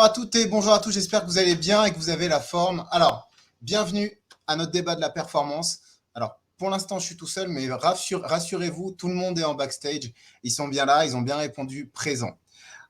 à toutes et bonjour à tous, j'espère que vous allez bien et que vous avez la forme. Alors, bienvenue à notre débat de la performance. Alors, pour l'instant, je suis tout seul, mais rassurez-vous, tout le monde est en backstage. Ils sont bien là, ils ont bien répondu présent.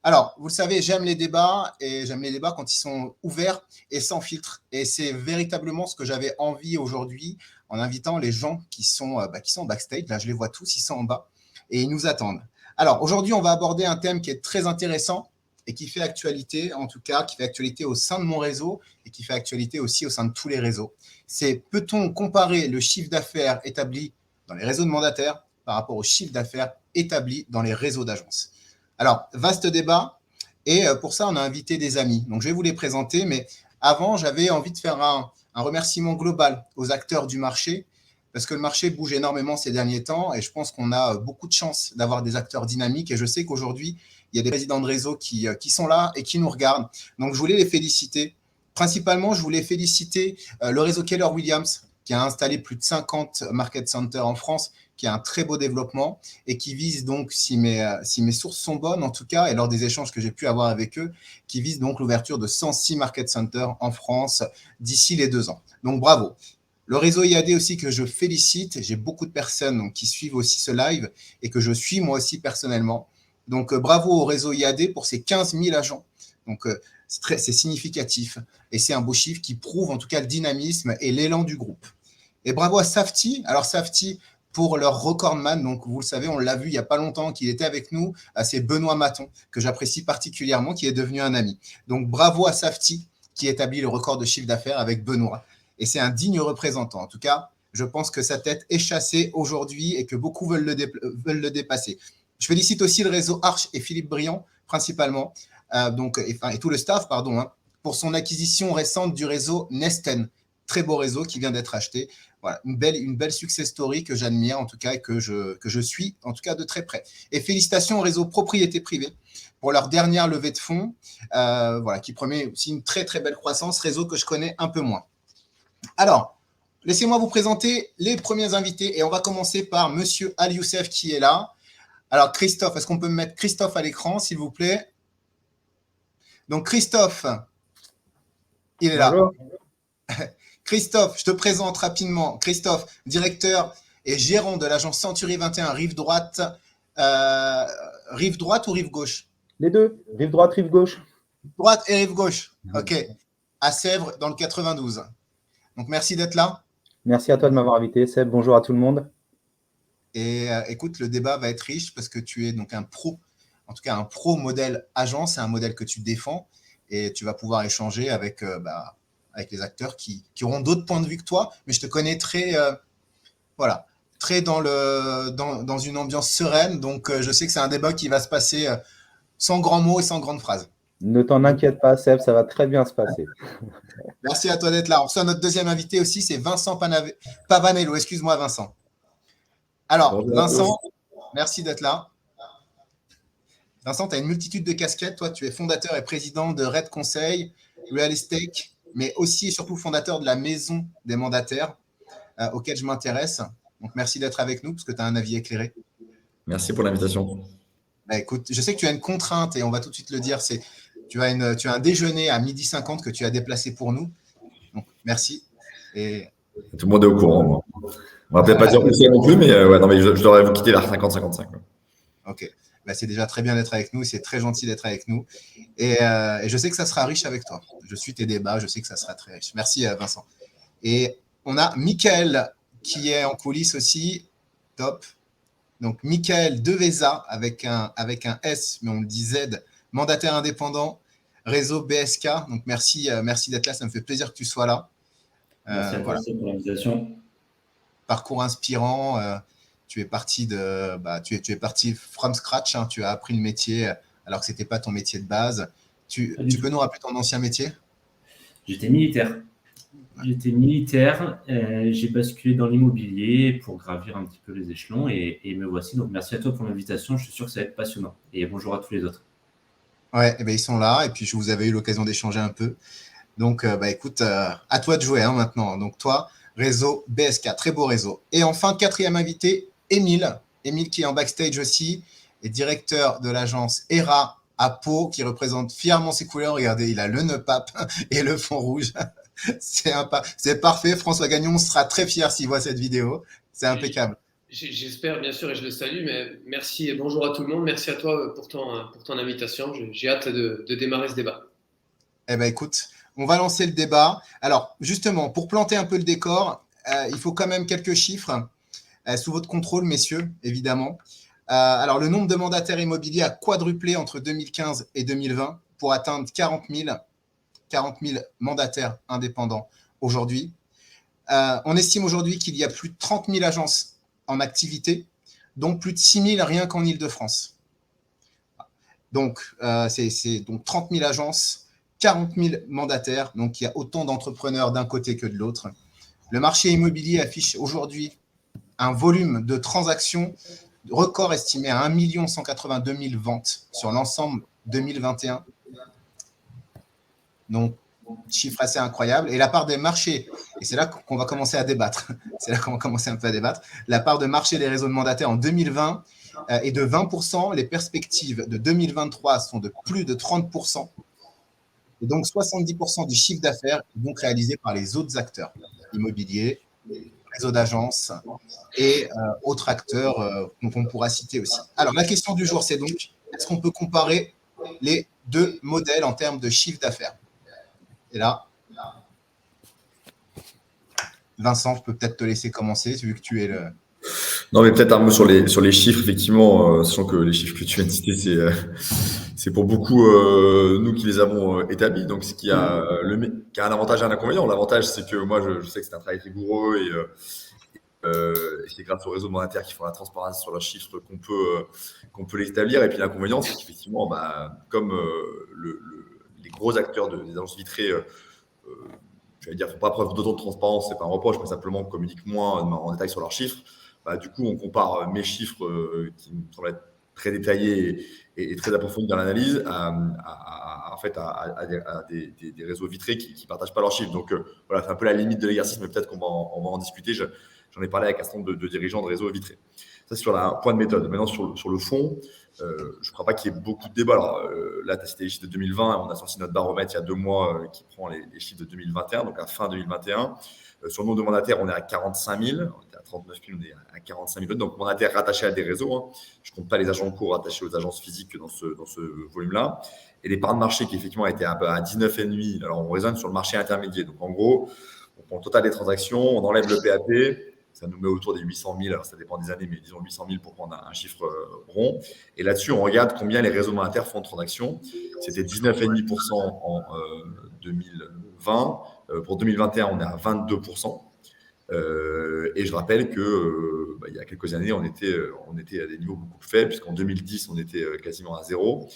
Alors, vous le savez, j'aime les débats et j'aime les débats quand ils sont ouverts et sans filtre. Et c'est véritablement ce que j'avais envie aujourd'hui en invitant les gens qui sont backstage. Là, je les vois tous, ils sont en bas et ils nous attendent. Alors, aujourd'hui, on va aborder un thème qui est très intéressant et qui fait actualité, en tout cas, qui fait actualité au sein de mon réseau et qui fait actualité aussi au sein de tous les réseaux. C'est peut-on comparer le chiffre d'affaires établi dans les réseaux de mandataires par rapport au chiffre d'affaires établi dans les réseaux d'agences? Alors, vaste débat, et pour ça, on a invité des amis. Donc, je vais vous les présenter, mais avant, j'avais envie de faire un remerciement global aux acteurs du marché, parce que le marché bouge énormément ces derniers temps, et je pense qu'on a beaucoup de chance d'avoir des acteurs dynamiques, et je sais qu'aujourd'hui, il y a des présidents de réseau qui sont là et qui nous regardent. Donc, je voulais les féliciter. Principalement, je voulais féliciter le réseau Keller Williams, qui a installé plus de 50 market centers en France, qui a un très beau développement et qui vise donc, si mes sources sont bonnes en tout cas, et lors des échanges que j'ai pu avoir avec eux, qui vise donc l'ouverture de 106 market centers en France d'ici les 2 ans. Donc bravo. Le réseau IAD aussi que je félicite, j'ai beaucoup de personnes donc, qui suivent aussi ce live et que je suis moi aussi personnellement. Donc bravo au réseau IAD pour ces 15 000 agents. Donc c'est significatif et c'est un beau chiffre qui prouve en tout cas le dynamisme et l'élan du groupe. Et bravo à Safety. Alors Safety, pour leur recordman, donc vous le savez, on l'a vu il n'y a pas longtemps qu'il était avec nous, c'est Benoît Maton, que j'apprécie particulièrement, qui est devenu un ami. Donc bravo à Safety, qui établit le record de chiffre d'affaires avec Benoît. Et c'est un digne représentant. En tout cas, je pense que sa tête est chassée aujourd'hui et que beaucoup veulent le dépasser. Je félicite aussi le réseau Arch et Philippe Briand, principalement, et tout le staff, pour son acquisition récente du réseau Nesten. Très beau réseau qui vient d'être acheté. Voilà, une belle success story que j'admire en tout cas et que je suis en tout cas de très près. Et félicitations au réseau Propriété Privée pour leur dernière levée de fonds, qui promet aussi une très très belle croissance, réseau que je connais un peu moins. Alors, laissez-moi vous présenter les premiers invités et on va commencer par Monsieur Ali Youssef qui est là. Alors Christophe, est-ce qu'on peut mettre Christophe à l'écran s'il vous plaît? Donc Christophe, il est là. Christophe, je te présente rapidement. Christophe, directeur et gérant de l'agence Century 21, rive droite ou rive gauche? Les deux, rive droite, rive gauche. Droite et rive gauche, ok. À Sèvres, dans le 92. Donc, merci d'être là. Merci à toi de m'avoir invité, Seb. Bonjour à tout le monde. Et écoute, le débat va être riche parce que tu es donc un pro, en tout cas un pro modèle agence, c'est un modèle que tu défends et tu vas pouvoir échanger avec les acteurs qui auront d'autres points de vue que toi, mais je te connais très dans une ambiance sereine, donc je sais que c'est un débat qui va se passer sans grands mots et sans grandes phrases. Ne t'en inquiète pas, Seb, ça va très bien se passer. Merci à toi d'être là. On reçoit notre deuxième invité aussi, c'est Vincent Pavanello. Excuse-moi, Vincent. Alors, bonjour Vincent, merci d'être là. Vincent, tu as une multitude de casquettes. Toi, tu es fondateur et président de Red Conseil, Real Estate, mais aussi et surtout fondateur de la Maison des mandataires, auquel je m'intéresse. Donc, merci d'être avec nous parce que tu as un avis éclairé. Merci pour l'invitation. Écoute, je sais que tu as une contrainte et on va tout de suite le dire, c'est tu as un déjeuner à 12h50 que tu as déplacé pour nous. Donc, merci. Et... Tout le monde est au courant. Moi. On va peut-être pas dire où c'est non plus, mais, je devrais vous quitter vers 50-55. Ok. C'est déjà très bien d'être avec nous, c'est très gentil d'être avec nous. Et je sais que ça sera riche avec toi. Je suis tes débats, je sais que ça sera très riche. Merci Vincent. Et on a Michael qui est en coulisses aussi. Top. Donc Michael Deveza avec un S, mais on le dit Z, mandataire indépendant, réseau BSK. Donc merci d'être là, ça me fait plaisir que tu sois là. Merci à toi pour l'invitation. Parcours inspirant. Tu es parti tu es parti from scratch. Tu as appris le métier alors que c'était pas ton métier de base. Tu peux nous rappeler ton ancien métier? J'étais militaire. J'ai basculé dans l'immobilier pour gravir un petit peu les échelons et me voici. Donc merci à toi pour l'invitation. Je suis sûr que ça va être passionnant. Et bonjour à tous les autres. Ouais, ils sont là et puis je vous avais eu l'occasion d'échanger un peu. Donc écoute, à toi de jouer maintenant. Donc toi, réseau BSK, très beau réseau. Et enfin, quatrième invité, Émile qui est en backstage aussi, est directeur de l'agence ERA à Pau qui représente fièrement ses couleurs. Regardez, il a le nœud pape et le fond rouge. C'est parfait. François Gagnon sera très fier s'il voit cette vidéo. C'est impeccable. J'espère, bien sûr, et je le salue, mais merci et bonjour à tout le monde. Merci à toi pour ton invitation. J'ai hâte de démarrer ce débat. Eh bien, écoute, on va lancer le débat. Alors, justement, pour planter un peu le décor, il faut quand même quelques chiffres sous votre contrôle, messieurs, évidemment. Alors, le nombre de mandataires immobiliers a quadruplé entre 2015 et 2020 pour atteindre 40 000 mandataires indépendants aujourd'hui. On estime aujourd'hui qu'il y a plus de 30 000 agences en activité, donc plus de 6 000 rien qu'en Île-de-France. Donc, c'est donc 30 000 agences, 40 000 mandataires, donc il y a autant d'entrepreneurs d'un côté que de l'autre. Le marché immobilier affiche aujourd'hui un volume de transactions record estimé à 1 182 000 ventes sur l'ensemble 2021. Donc, chiffre assez incroyable. Et la part des marchés, et c'est là qu'on va commencer à débattre, c'est là qu'on va commencer un peu à débattre, la part de marché des réseaux de mandataires en 2020 est de 20%. Les perspectives de 2023 sont de plus de 30%. Et donc, 70% du chiffre d'affaires est donc réalisé par les autres acteurs immobiliers, réseaux d'agences et autres acteurs qu'on pourra citer aussi. Alors, la question du jour, c'est donc, est-ce qu'on peut comparer les deux modèles en termes de chiffre d'affaires? Et là, Vincent, je peux peut-être te laisser commencer, vu que tu es le… Non, mais peut-être un mot sur les chiffres, effectivement, sachant que les chiffres que tu viens de citer, c'est pour beaucoup nous qui les avons établis. Donc, ce qui a un avantage et un inconvénient. L'avantage, c'est que moi, je sais que c'est un travail rigoureux et c'est grâce aux réseaux mandataires qui font la transparence sur leurs chiffres qu'on peut les établir. Et puis, l'inconvénient, c'est qu'effectivement, comme les gros acteurs des agences vitrées, je vais dire, font pas preuve d'autant de transparence, c'est pas un reproche, mais simplement communiquent moins en détail sur leurs chiffres. Du coup, on compare mes chiffres qui me semblent être très détaillés et très approfondis dans l'analyse à des réseaux vitrés qui ne partagent pas leurs chiffres. Donc, voilà, c'est un peu la limite de l'exercice, mais peut-être qu'on va en discuter. J'en ai parlé avec un certain nombre de dirigeants de réseaux vitrés. Ça, c'est sur un point de méthode. Maintenant, sur le fond, je ne crois pas qu'il y ait beaucoup de débats. Alors, là, tu as cité les chiffres de 2020. On a sorti notre baromètre il y a 2 mois qui prend les chiffres de 2021, donc à fin 2021. Sur le nombre de mandataires, on est à 45 000. On était à 39 000, on est à 45 000. Donc, mandataires rattachés à des réseaux. Je ne compte pas les agents courts rattachés aux agences physiques dans ce volume-là. Et les parts de marché qui, effectivement, étaient à 19,5. Alors, on raisonne sur le marché intermédiaire. Donc, en gros, on prend le total des transactions, on enlève le PAP. Ça nous met autour des 800 000. Alors, ça dépend des années, mais disons 800 000 pour prendre un chiffre rond. Et là-dessus, on regarde combien les réseaux mandataires font de transactions. C'était 19,5% en 2020. Pour 2021, on est à 22%. Et je rappelle que il y a quelques années, on était à des niveaux beaucoup plus faibles, puisqu'en 2010, on était quasiment à 0.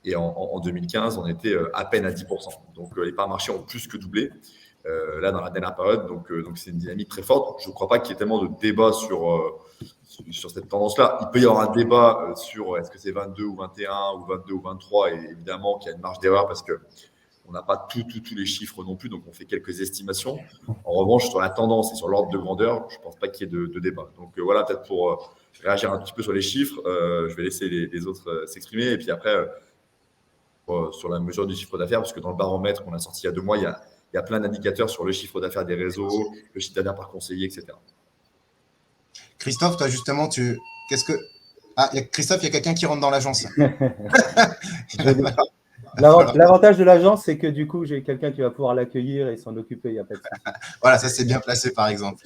Et en 2015, on était à peine à 10%. Donc, les parts marché ont plus que doublé. Là, dans la dernière période, donc c'est une dynamique très forte. Je ne crois pas qu'il y ait tellement de débat sur cette tendance-là. Il peut y avoir un débat sur est-ce que c'est 22 ou 21 ou 22 ou 23, et évidemment qu'il y a une marge d'erreur parce qu'on n'a pas tous les chiffres non plus, donc on fait quelques estimations. En revanche, sur la tendance et sur l'ordre de grandeur, je ne pense pas qu'il y ait de débat. Donc voilà, peut-être pour réagir un petit peu sur les chiffres, je vais laisser les autres s'exprimer, et puis après, sur la mesure du chiffre d'affaires, parce que dans le baromètre qu'on a sorti il y a 2 mois, il y a plein d'indicateurs sur le chiffre d'affaires des réseaux, le chiffre d'affaires par conseiller, etc. Christophe, toi justement, Christophe, il y a quelqu'un qui rentre dans l'agence. L'avantage de l'agence, c'est que du coup, j'ai quelqu'un qui va pouvoir l'accueillir et s'en occuper. Il n'y a pas de souci. Voilà, ça c'est bien placé par exemple.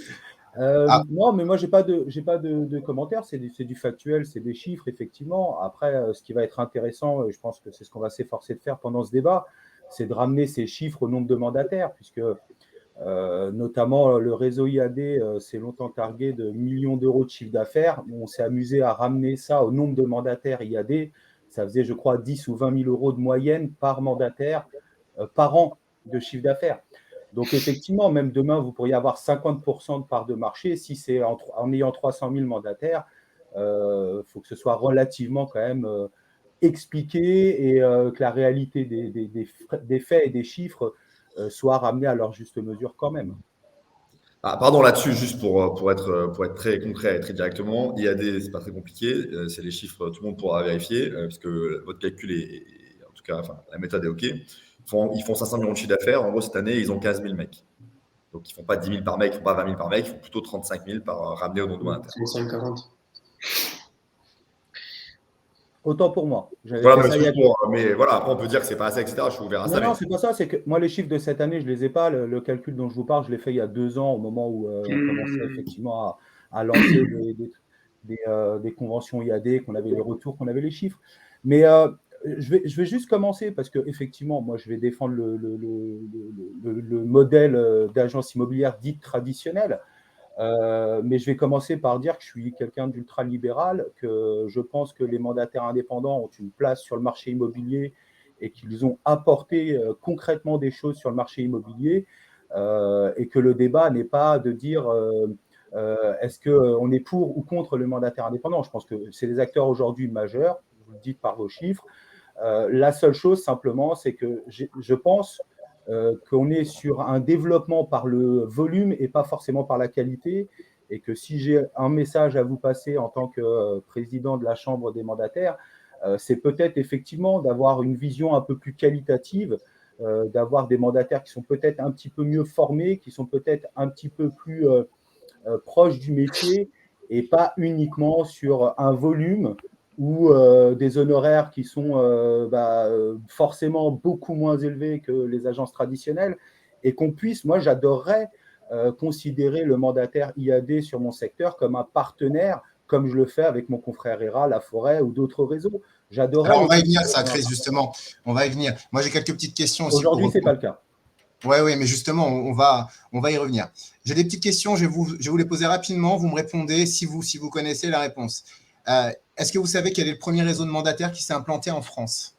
Non, mais moi, j'ai pas de commentaires. C'est du factuel, c'est des chiffres, effectivement. Après, ce qui va être intéressant, je pense que c'est ce qu'on va s'efforcer de faire pendant ce débat, c'est de ramener ces chiffres au nombre de mandataires, puisque notamment le réseau IAD s'est longtemps targué de millions d'euros de chiffre d'affaires. On s'est amusé à ramener ça au nombre de mandataires IAD. Ça faisait, je crois, 10 ou 20 000 euros de moyenne par mandataire par an de chiffre d'affaires. Donc, effectivement, même demain, vous pourriez avoir 50% de part de marché. Si c'est en ayant 300 000 mandataires, faut que ce soit relativement quand même expliqué et que la réalité des faits et des chiffres soit ramenée à leur juste mesure quand même. Pardon, là-dessus, juste pour être très concret et très directement, IAD, c'est pas très compliqué, c'est les chiffres, tout le monde pourra vérifier, puisque votre calcul cas, enfin, la méthode est OK. Ils font 500 millions de chiffre d'affaires. En gros, cette année, ils ont 15 000 mecs. Donc, ils ne font pas 10 000 par mec, ils ne font pas 20 000 par mec, ils font plutôt 35 000 par ramené au nom de mandataire. 35-40. Autant pour moi. Voilà, mais voilà, après, on peut dire que ce n'est pas assez, etc. Je suis ouvert à ça. Non, c'est pas ça. C'est que moi, les chiffres de cette année, je ne les ai pas. Le calcul dont je vous parle, je l'ai fait il y a 2 ans, au moment où on commençait effectivement à lancer des conventions IAD, qu'on avait les retours, qu'on avait les chiffres. Mais je vais juste commencer parce que effectivement, moi, je vais défendre le modèle d'agence immobilière dite traditionnelle. Mais je vais commencer par dire que je suis quelqu'un d'ultra-libéral, que je pense que les mandataires indépendants ont une place sur le marché immobilier et qu'ils ont apporté concrètement des choses sur le marché immobilier, et que le débat n'est pas de dire est-ce qu'on est pour ou contre le mandataire indépendant. Je pense que c'est des acteurs aujourd'hui majeurs, vous le dites par vos chiffres. La seule chose simplement, c'est que je pense qu'on est sur un développement par le volume et pas forcément par la qualité, et que si j'ai un message à vous passer en tant que président de la Chambre des mandataires, c'est peut-être effectivement d'avoir une vision un peu plus qualitative, d'avoir des mandataires qui sont peut-être un petit peu mieux formés, qui sont peut-être un petit peu plus proches du métier, et pas uniquement sur un volume ou des honoraires qui sont forcément beaucoup moins élevés que les agences traditionnelles, et qu'on puisse, moi j'adorerais considérer le mandataire IAD sur mon secteur comme un partenaire, comme je le fais avec mon confrère ERA, La Forêt ou d'autres réseaux. J'adorerais. Alors, on va y venir, ça, Chris, justement. On va y venir. Moi, j'ai quelques petites questions aussi. Aujourd'hui, ce n'est pas le cas. Oui, mais justement, on va y revenir. J'ai des petites questions, je vais vous les poser rapidement. Vous me répondez si vous connaissez la réponse. Est-ce que vous savez quel est le premier réseau de mandataires qui s'est implanté en France?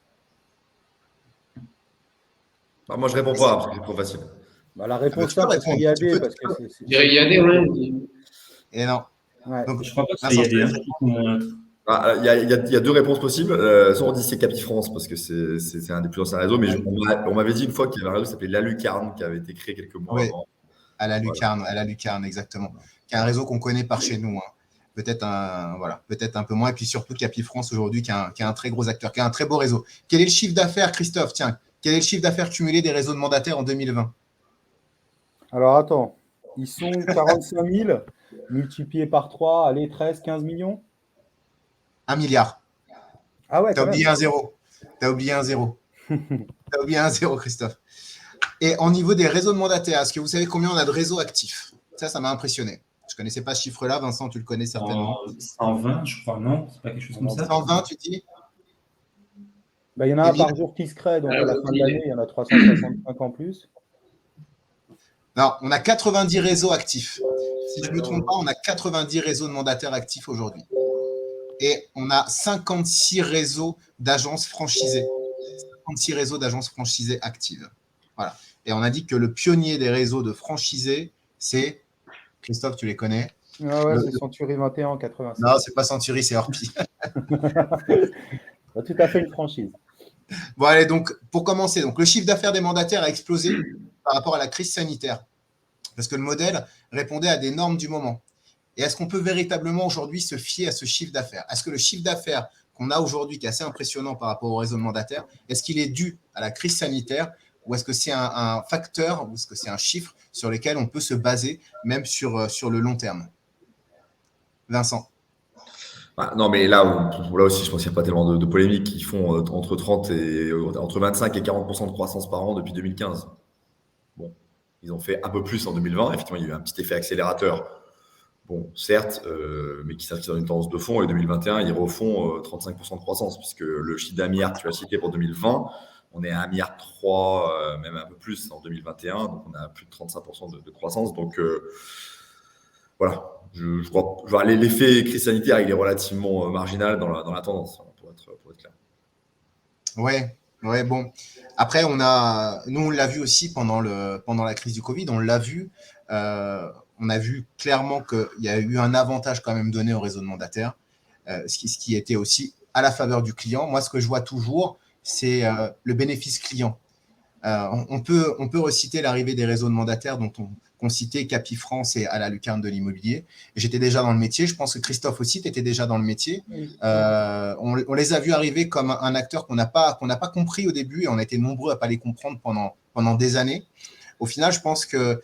Moi, je ne réponds pas, parce que c'est trop facile. La réponse simple, c'est IAD. Je dirais IAD, oui. Et non. Ouais. Donc, je crois pas que c'est IAD. Il y a 2 réponses possibles. Soit on dit c'est Capifrance, parce que c'est un des plus anciens réseaux, mais on m'avait dit une fois qu'il y avait un réseau qui s'appelait La Lucarne, qui avait été créé quelques mois avant. À la Lucarne, exactement. Qui est un réseau qu'on connaît par chez nous. Peut-être un peu moins. Et puis surtout Capifrance aujourd'hui, qui est un très gros acteur, qui a un très beau réseau. Quel est le chiffre d'affaires, Christophe? Tiens, quel est le chiffre d'affaires cumulé des réseaux de mandataires en 2020? Alors attends, ils sont 45 000 multipliés par 3, allez, 13, 15 millions? 1 milliard. Ah ouais, T'as oublié un zéro. T'as oublié un zéro, Christophe. Et au niveau des réseaux de mandataires, est-ce que vous savez combien on a de réseaux actifs? Ça m'a impressionné. Je ne connaissais pas ce chiffre-là. Vincent, tu le connais certainement. 120, je crois, non? C'est pas quelque chose comme ça? 120, tu dis? Il y en a un par jour qui se crée, donc à la fin de l'année, il y en a 365 en plus. Non, on a 90 réseaux actifs. Si je ne me trompe pas, on a 90 réseaux de mandataires actifs aujourd'hui. Et on a 56 réseaux d'agences franchisées. 56 réseaux d'agences franchisées actives. Voilà. Et on a dit que le pionnier des réseaux de franchisés, c'est… Christophe, tu les connais? Ah ouais, c'est Century 21 en 86. Non, c'est pas Century, c'est Orpi. Tout à fait une franchise. Bon, allez, donc, pour commencer, donc, le chiffre d'affaires des mandataires a explosé par rapport à la crise sanitaire, parce que le modèle répondait à des normes du moment. Et est-ce qu'on peut véritablement aujourd'hui se fier à ce chiffre d'affaires? Est-ce que le chiffre d'affaires qu'on a aujourd'hui, qui est assez impressionnant par rapport au réseau de mandataires, est-ce qu'il est dû à la crise sanitaire, ou est-ce que c'est un facteur, ou est-ce que c'est un chiffre sur lequel on peut se baser, même sur le long terme? Vincent? Non, mais là aussi, je pense qu'il n'y a pas tellement de polémiques. Ils font entre 25 et 40% de croissance par an depuis 2015. Bon, ils ont fait un peu plus en 2020. Effectivement, il y a eu un petit effet accélérateur. Bon, certes, mais qui s'inscrit dans une tendance de fond. Et 2021, ils refont 35% de croissance, puisque le chiffre d'un milliard que tu as cité pour 2020, on est à 1,3 milliard, même un peu plus en 2021. Donc, on a plus de 35% de croissance. Donc, voilà. Je crois l'effet crise sanitaire, il est relativement marginal dans la tendance, pour être clair. Ouais, bon. Après, nous, on l'a vu aussi pendant la crise du Covid, on l'a vu. On a vu clairement qu'il y a eu un avantage quand même donné au réseau de mandataires, ce qui était aussi à la faveur du client. Moi, ce que je vois toujours, c'est le bénéfice client. On peut reciter l'arrivée des réseaux de mandataires qu'on citait, Capifrance et à la lucarne de l'immobilier. J'étais déjà dans le métier. Je pense que Christophe aussi, tu étais déjà dans le métier. On les a vus arriver comme un acteur qu'on n'a pas compris au début et on a été nombreux à ne pas les comprendre pendant des années. Au final, je pense que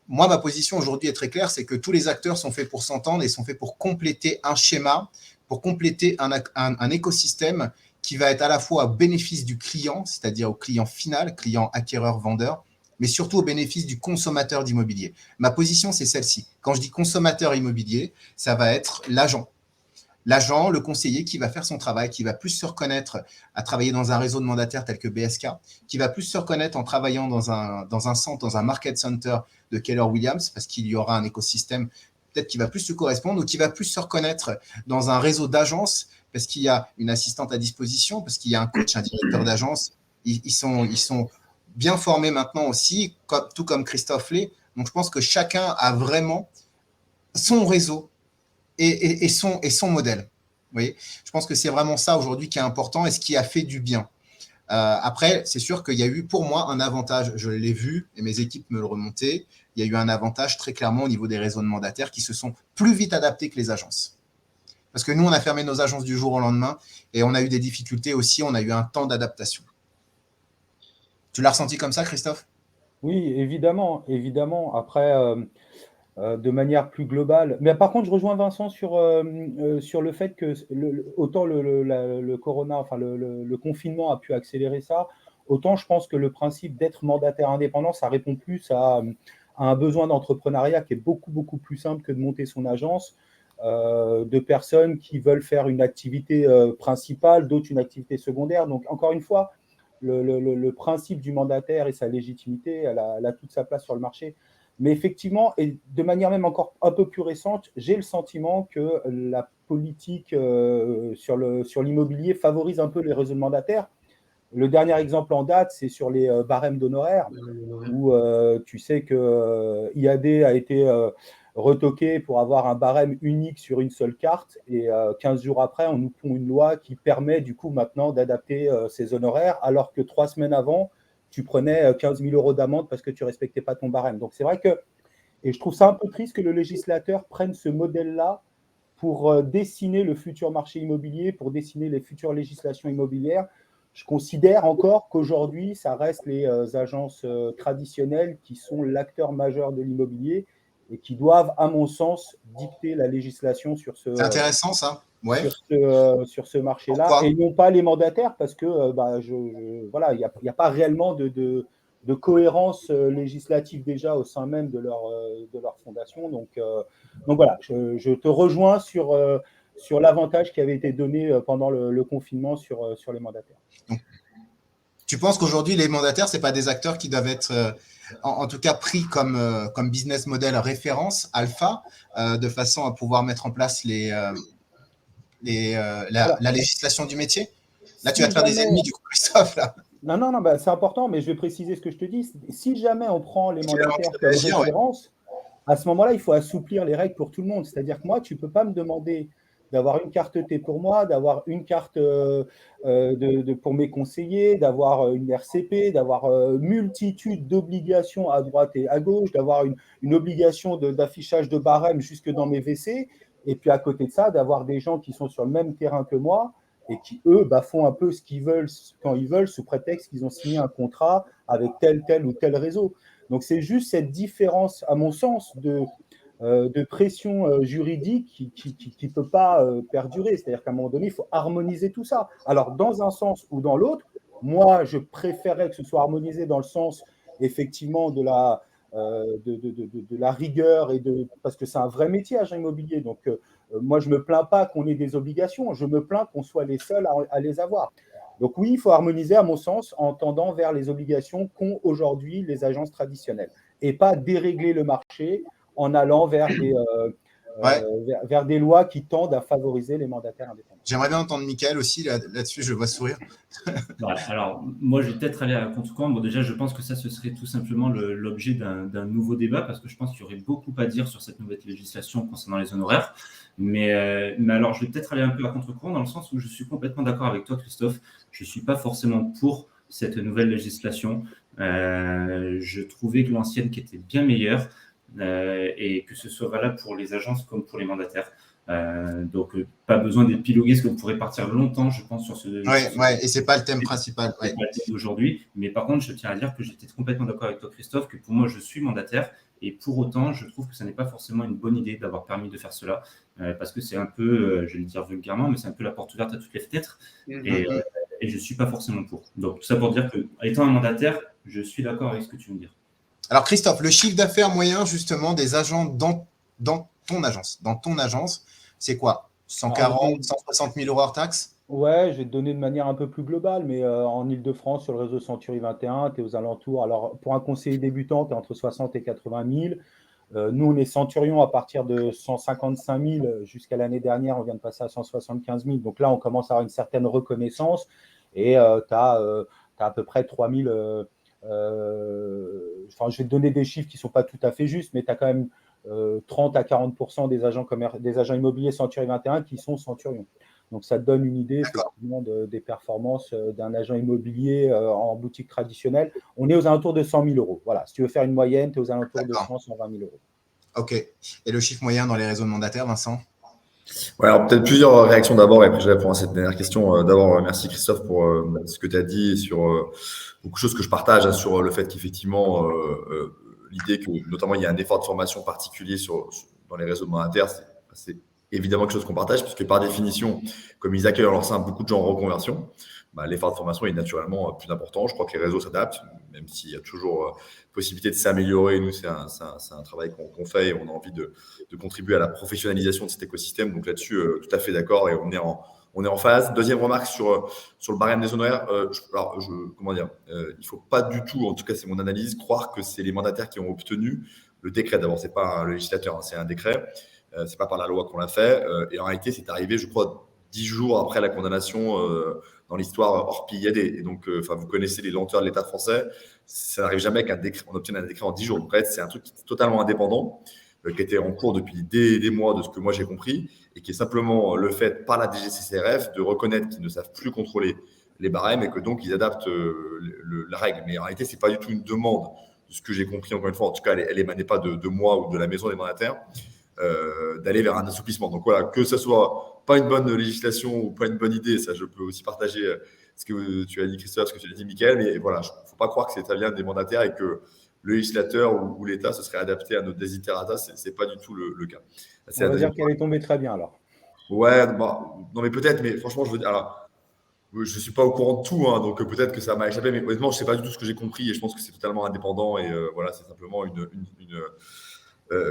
moi, ma position aujourd'hui est très claire, c'est que tous les acteurs sont faits pour s'entendre et sont faits pour compléter un schéma, pour compléter un écosystème qui va être à la fois au bénéfice du client, c'est-à-dire au client final, client acquéreur-vendeur, mais surtout au bénéfice du consommateur d'immobilier. Ma position, c'est celle-ci. Quand je dis consommateur immobilier, ça va être l'agent. L'agent, le conseiller qui va faire son travail, qui va plus se reconnaître à travailler dans un réseau de mandataires tel que BSK, qui va plus se reconnaître en travaillant dans un centre, dans un market center de Keller Williams, parce qu'il y aura un écosystème peut-être qui va plus se correspondre, ou qui va plus se reconnaître dans un réseau d'agences, parce qu'il y a une assistante à disposition, parce qu'il y a un coach, un directeur d'agence. Ils sont bien formés maintenant aussi, tout comme Christophe Lé. Donc, je pense que chacun a vraiment son réseau et son modèle. Vous voyez, je pense que c'est vraiment ça aujourd'hui qui est important et ce qui a fait du bien. Après, c'est sûr qu'il y a eu pour moi un avantage, je l'ai vu et mes équipes me le remontaient, il y a eu un avantage très clairement au niveau des réseaux de mandataires qui se sont plus vite adaptés que les agences. Parce que nous, on a fermé nos agences du jour au lendemain et on a eu des difficultés aussi, on a eu un temps d'adaptation. Tu l'as ressenti comme ça, Christophe ? Oui, évidemment. Après, de manière plus globale. Mais par contre, je rejoins Vincent sur le fait que autant le corona, enfin le confinement a pu accélérer ça, autant je pense que le principe d'être mandataire indépendant, ça répond plus à un besoin d'entrepreneuriat qui est beaucoup, beaucoup plus simple que de monter son agence, de personnes qui veulent faire une activité principale, d'autres une activité secondaire. Donc, encore une fois, le principe du mandataire et sa légitimité, elle a toute sa place sur le marché. Mais effectivement, et de manière même encore un peu plus récente, j'ai le sentiment que la politique sur l'immobilier favorise un peu les réseaux de mandataires. Le dernier exemple en date, c'est sur les barèmes d'honoraires, où tu sais que IAD a été retoqué pour avoir un barème unique sur une seule carte, et 15 jours après, on nous pond une loi qui permet du coup maintenant d'adapter ces honoraires, alors que 3 semaines avant, tu prenais 15 000 € d'amende parce que tu ne respectais pas ton barème. Donc c'est vrai que, et je trouve ça un peu triste que le législateur prenne ce modèle-là pour dessiner le futur marché immobilier, pour dessiner les futures législations immobilières. Je considère encore qu'aujourd'hui, ça reste les agences traditionnelles qui sont l'acteur majeur de l'immobilier et qui doivent, à mon sens, dicter la législation sur ce, c'est intéressant, ça. Ouais. sur ce marché-là, et non pas les mandataires, parce que voilà, il n'y a pas réellement de cohérence législative déjà au sein même de leur fondation. Donc voilà, je te rejoins sur l'avantage qui avait été donné pendant le confinement sur les mandataires. Donc, tu penses qu'aujourd'hui, les mandataires, ce n'est pas des acteurs qui doivent être, en tout cas, pris comme business model référence, alpha, de façon à pouvoir mettre en place la législation du métier? Là, tu vas te faire des ennemis, du coup, Christophe, là. Non, c'est important, mais je vais préciser ce que je te dis. Si jamais on prend les mandataires comme référence, à ce moment-là, il faut assouplir les règles pour tout le monde. C'est-à-dire que moi, tu ne peux pas me demander d'avoir une carte T pour moi, d'avoir une carte pour mes conseillers, d'avoir une RCP, d'avoir multitude d'obligations à droite et à gauche, d'avoir une obligation d'affichage de barème jusque dans mes WC, et puis à côté de ça, d'avoir des gens qui sont sur le même terrain que moi et qui, eux, font un peu ce qu'ils veulent quand ils veulent, sous prétexte qu'ils ont signé un contrat avec tel ou tel réseau. Donc, c'est juste cette différence, à mon sens, de pression juridique qui ne peut pas perdurer. C'est-à-dire qu'à un moment donné, il faut harmoniser tout ça. Alors, dans un sens ou dans l'autre, moi, je préférerais que ce soit harmonisé dans le sens, effectivement, de la rigueur, parce que c'est un vrai métier, agent immobilier. Donc, moi, je ne me plains pas qu'on ait des obligations, je me plains qu'on soit les seuls à les avoir. Donc oui, il faut harmoniser, à mon sens, en tendant vers les obligations qu'ont aujourd'hui les agences traditionnelles, et pas dérégler le marché en allant vers des lois qui tendent à favoriser les mandataires indépendants. J'aimerais bien entendre Mickaël aussi, là-dessus, je le vois sourire. Ouais, alors, moi, je vais peut-être aller à contre-courant. Bon, déjà, je pense que ça, ce serait tout simplement l'objet d'un nouveau débat, parce que je pense qu'il y aurait beaucoup à dire sur cette nouvelle législation concernant les honoraires. Mais alors, je vais peut-être aller un peu à contre-courant, dans le sens où je suis complètement d'accord avec toi, Christophe. Je ne suis pas forcément pour cette nouvelle législation. Je trouvais que l'ancienne qui était bien meilleure et que ce soit valable pour les agences comme pour les mandataires. Donc, pas besoin d'épiloguer, parce qu'on pourrait partir longtemps, je pense, sur ce. Ouais, et c'est pas le thème principal. C'est pas le thème d'aujourd'hui. Mais par contre, je tiens à dire que j'étais complètement d'accord avec toi, Christophe, que pour moi, je suis mandataire. Et pour autant, je trouve que ce n'est pas forcément une bonne idée d'avoir permis de faire cela. Parce que c'est un peu, je vais le dire vulgairement, mais c'est un peu la porte ouverte à toutes les fenêtres. Et je ne suis pas forcément pour. Donc, tout ça pour dire que, étant un mandataire, je suis d'accord avec ce que tu veux dire. Alors, Christophe, le chiffre d'affaires moyen, justement, des agents dans ton agence, c'est quoi? 140, 160 000 euros hors taxes? Ouais, je vais te donner de manière un peu plus globale, mais en Ile-de-France, sur le réseau Century 21, tu es aux alentours. Alors, pour un conseiller débutant, tu es entre 60 et 80 000. Nous, on est Centurion à partir de 155 000. Jusqu'à l'année dernière, on vient de passer à 175 000. Donc là, on commence à avoir une certaine reconnaissance et tu as à peu près 3 000. Enfin, je vais te donner des chiffres qui ne sont pas tout à fait justes, mais tu as quand même 30 à 40% des agents immobiliers Century 21 qui sont Centurions. Donc, ça te donne une idée effectivement des performances d'un agent immobilier en boutique traditionnelle. On est aux alentours de 100 000 euros. Voilà, si tu veux faire une moyenne, tu es aux alentours de 100 120 000 euros. Ok. Et le chiffre moyen dans les réseaux de mandataires, Vincent? Ouais, alors peut-être plusieurs réactions d'abord, et après je réponds à cette dernière question. D'abord, merci Christophe pour ce que tu as dit sur beaucoup de choses que je partage, sur le fait qu'effectivement, l'idée que notamment il y a un effort de formation particulier dans les réseaux de mandataires, c'est évidemment quelque chose qu'on partage, puisque par définition, comme ils accueillent en leur sein beaucoup de gens en reconversion, l'effort de formation est naturellement plus important. Je crois que les réseaux s'adaptent, même s'il y a toujours possibilité de s'améliorer. Nous, c'est un travail qu'on fait et on a envie de contribuer à la professionnalisation de cet écosystème. Donc là-dessus, tout à fait d'accord et on est en phase. Deuxième remarque sur le barème des honoraires. Il ne faut pas du tout, en tout cas c'est mon analyse, croire que c'est les mandataires qui ont obtenu le décret. D'abord, c'est pas le législateur, c'est un décret. C'est pas par la loi qu'on l'a fait. Et en réalité, c'est arrivé, je crois, 10 jours après la condamnation dans l'histoire Orpi-Yadé. Et donc, vous connaissez les lenteurs de l'État français. Ça n'arrive jamais qu'on obtienne un décret en 10 jours. Donc, c'est un truc qui est totalement indépendant, qui était en cours depuis des mois, de ce que moi j'ai compris, et qui est simplement le fait par la DGCCRF de reconnaître qu'ils ne savent plus contrôler les barèmes et que donc ils adaptent la règle. Mais en réalité, c'est pas du tout une demande, de ce que j'ai compris, encore une fois. En tout cas, elle émanait pas de moi ou de la maison des mandataires. D'aller vers un assouplissement. Donc voilà, que ce soit pas une bonne législation ou pas une bonne idée, ça je peux aussi partager ce que tu as dit Christophe, ce que tu as dit Mickaël, mais voilà, il ne faut pas croire que ça vient des mandataires et que le législateur ou l'État se serait adapté à notre desiderata, c'est pas du tout le cas. On va dire qu'elle est tombée très bien alors. Ouais, non mais peut-être, mais franchement je veux dire, alors, je suis pas au courant de tout, hein, donc peut-être que ça m'a échappé, mais honnêtement je sais pas du tout ce que j'ai compris et je pense que c'est totalement indépendant et voilà, c'est simplement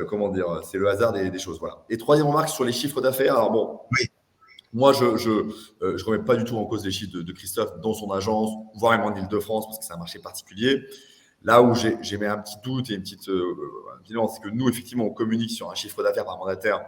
comment dire, c'est le hasard des choses. Voilà. Et troisième remarque sur les chiffres d'affaires. Alors bon, oui. Moi, je remets pas du tout en cause les chiffres de Christophe dans son agence, voire même en Ile-de-France, parce que c'est un marché particulier. Là où j'ai mis un petit doute et une petite nuance, c'est que nous, effectivement, on communique sur un chiffre d'affaires par mandataire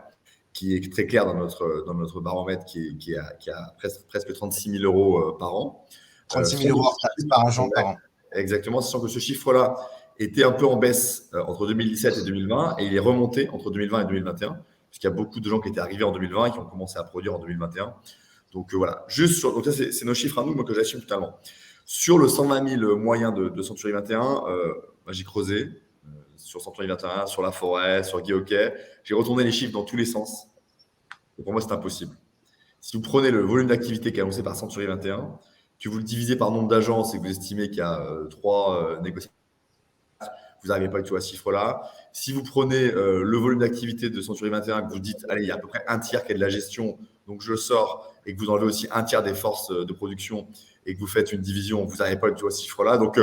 qui est très clair dans notre baromètre, qui a presque 36 000 euros par an. 36 000 euros par agent par an. Exactement, sachant que ce chiffre-là était un peu en baisse entre 2017 et 2020 et il est remonté entre 2020 et 2021 puisqu'il y a beaucoup de gens qui étaient arrivés en 2020 et qui ont commencé à produire en 2021. Donc voilà, donc ça c'est nos chiffres à nous, moi que j'assume totalement. Sur le 120 000 moyen de Century 21, j'ai creusé sur Century 21, sur La Forêt, sur Guy Hockey. J'ai retourné les chiffres dans tous les sens. Et pour moi, c'est impossible. Si vous prenez le volume d'activité qui est annoncé par Century 21, que vous le divisez par nombre d'agences et que vous estimez qu'il y a 3 négociations, vous n'arrivez pas du tout à ce chiffre-là. Si vous prenez le volume d'activité de Century 21, que vous dites, allez, il y a à peu près un tiers qui est de la gestion, donc je sors, et que vous enlevez aussi un tiers des forces de production et que vous faites une division, vous n'arrivez pas du tout à ce chiffre-là. Donc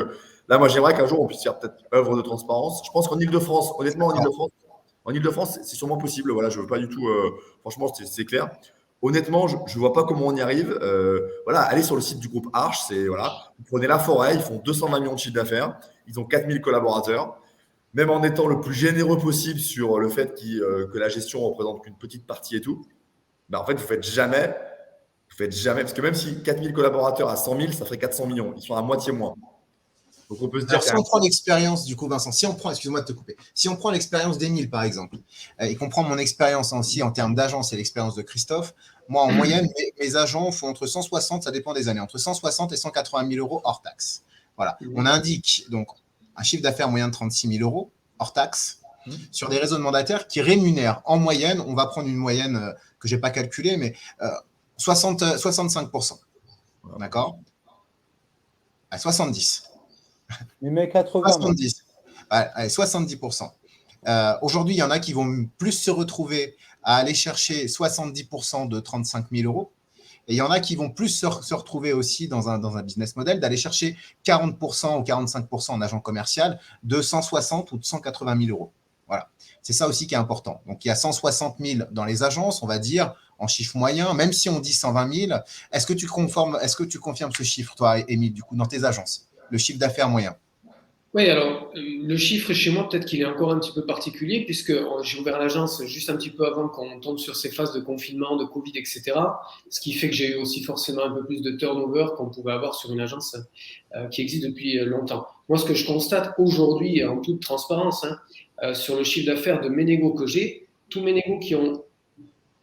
là, moi, j'aimerais qu'un jour, on puisse faire peut-être œuvre de transparence. Je pense qu'en Ile-de-France, honnêtement, en Ile-de-France, c'est sûrement possible. Voilà, je ne veux pas du tout, franchement, c'est clair. Honnêtement, je ne vois pas comment on y arrive. Voilà, allez sur le site du groupe Arche. Vous prenez La Forêt, ils font 220 millions de chiffre d'affaires. Ils ont 4000 collaborateurs. Même en étant le plus généreux possible sur le fait que la gestion ne représente qu'une petite partie et tout, en fait, vous ne faites jamais, parce que même si 4000 collaborateurs à 100 000, ça ferait 400 millions. Ils sont à moitié moins. Donc, on peut se dire Alors, si on prend l'expérience, du coup, Vincent, excuse-moi de te couper, si on prend l'expérience d'Émile, par exemple, et qu'on prend mon expérience aussi en termes d'agence et l'expérience de Christophe, moi, en moyenne, mes agents font entre 160, ça dépend des années, entre 160 et 180 000 euros hors taxe. Voilà. On indique donc un chiffre d'affaires moyen de 36 000 euros hors taxe sur des réseaux de mandataires qui rémunèrent en moyenne, on va prendre une moyenne que je n'ai pas calculée, mais 65%. D'accord? À 70. Mais 80. 70. Allez, 70%. Aujourd'hui, il y en a qui vont plus se retrouver à aller chercher 70% de 35 000 euros. Et il y en a qui vont plus se retrouver aussi dans un business model d'aller chercher 40% ou 45% en agent commercial de 160 ou de 180 000 euros. Voilà. C'est ça aussi qui est important. Donc, il y a 160 000 dans les agences, on va dire, en chiffre moyen, même si on dit 120 000. Est-ce que tu confirmes ce chiffre, toi, Émile, du coup, dans tes agences, le chiffre d'affaires moyen? Oui, alors le chiffre chez moi, peut-être qu'il est encore un petit peu particulier puisque j'ai ouvert l'agence juste un petit peu avant qu'on tombe sur ces phases de confinement, de Covid, etc. Ce qui fait que j'ai eu aussi forcément un peu plus de turnover qu'on pouvait avoir sur une agence qui existe depuis longtemps. Moi, ce que je constate aujourd'hui, en toute transparence, sur le chiffre d'affaires de mes négos que j'ai, tous mes négos qui ont,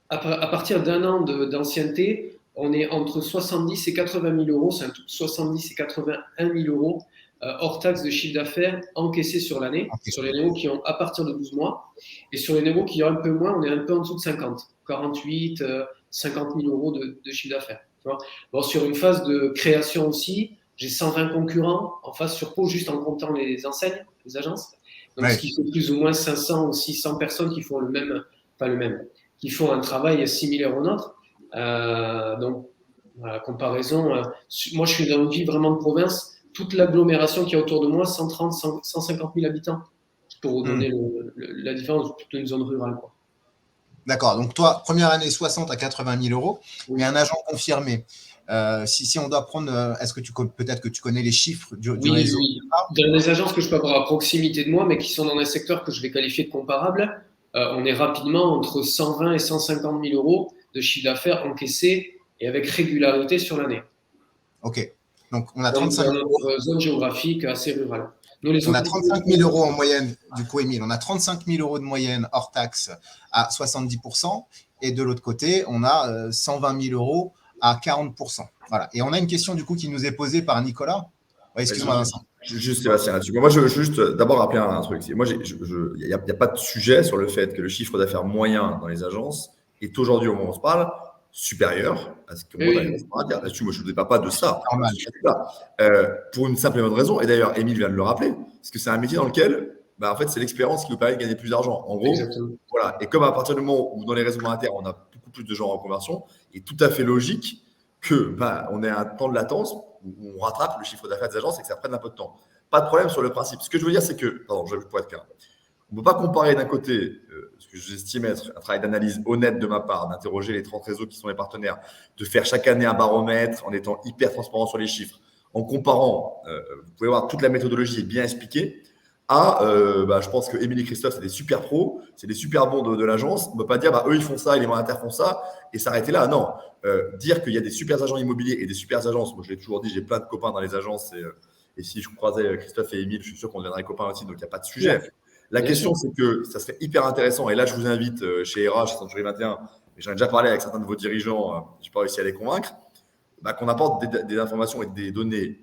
à partir d'un an d'ancienneté, on est entre 70 et 80 000 euros, c'est un tout 70 et 81 000 euros hors taxe de chiffre d'affaires encaissé sur l'année, sur les négos qui ont à partir de 12 mois. Et sur les négos qui ont un peu moins, on est un peu en dessous de 50, 48, 50 000 euros de chiffre d'affaires. Bon, sur une phase de création aussi, j'ai 120 concurrents en phase sur Pau, juste en comptant les enseignes, les agences. Donc, ce qui fait plus ou moins 500 ou 600 personnes qui font qui font un travail similaire au nôtre. Donc, à la comparaison, moi, je suis dans une ville vraiment de province. Toute l'agglomération qui est autour de moi, 130, 150 000 habitants, pour vous donner la différence, plutôt une zone rurale. D'accord. Donc, toi, première année, 60 à 80 000 euros, mais un agent confirmé. Si on doit prendre, est-ce que peut-être que tu connais les chiffres du réseau? Oui. Dans les agences que je peux avoir à proximité de moi, mais qui sont dans des secteurs que je vais qualifier de comparables, on est rapidement entre 120 et 150 000 euros de chiffre d'affaires encaissé et avec régularité sur l'année. Ok. Donc, on a 35 000 euros. Dans notre zone géographique assez rurale. On a 35 000 euros en moyenne, du coup, Émile. On a 35 000 euros de moyenne hors taxe à 70%. Et de l'autre côté, on a 120 000 euros à 40%. Voilà. Et on a une question, du coup, qui nous est posée par Nicolas. Ouais, excuse-moi, Vincent. Juste Sébastien là-dessus. Moi, je veux juste d'abord rappeler un truc. Moi, il n'y a pas de sujet sur le fait que le chiffre d'affaires moyen dans les agences est aujourd'hui, au moment où on se parle, supérieur à ce que moi, dans les agences, là-dessus, moi, je ne débat pas de ça. Normal. Pour une simple et bonne raison. Et d'ailleurs, Émile vient de le rappeler, parce que c'est un métier dans lequel, en fait, c'est l'expérience qui nous permet de gagner plus d'argent. En gros, voilà. Et comme à partir du moment où dans les réseaux monétaires, on a beaucoup plus de gens en reconversion, il est tout à fait logique que on ait un temps de latence où on rattrape le chiffre d'affaires des agences et que ça prenne un peu de temps. Pas de problème sur le principe. Ce que je veux dire, c'est que, pardon, pour être clair, on ne peut pas comparer d'un côté ce que j'estime être un travail d'analyse honnête de ma part, d'interroger les 30 réseaux qui sont les partenaires, de faire chaque année un baromètre en étant hyper transparent sur les chiffres, en comparant, vous pouvez voir, toute la méthodologie est bien expliquée, je pense que Émile et Christophe, c'est des super pros, c'est des super bons de l'agence. On ne peut pas dire, eux, ils font ça et les mandataires font ça et s'arrêter là. Non, dire qu'il y a des super agents immobiliers et des super agences, moi je l'ai toujours dit, j'ai plein de copains dans les agences et si je croisais Christophe et Émile, je suis sûr qu'on deviendrait copains aussi, donc il n'y a pas de sujet. La question, c'est que ça serait hyper intéressant, et là, je vous invite chez RH, Century 21, mais j'en ai déjà parlé avec certains de vos dirigeants, je n'ai pas réussi à les convaincre, qu'on apporte des informations et des données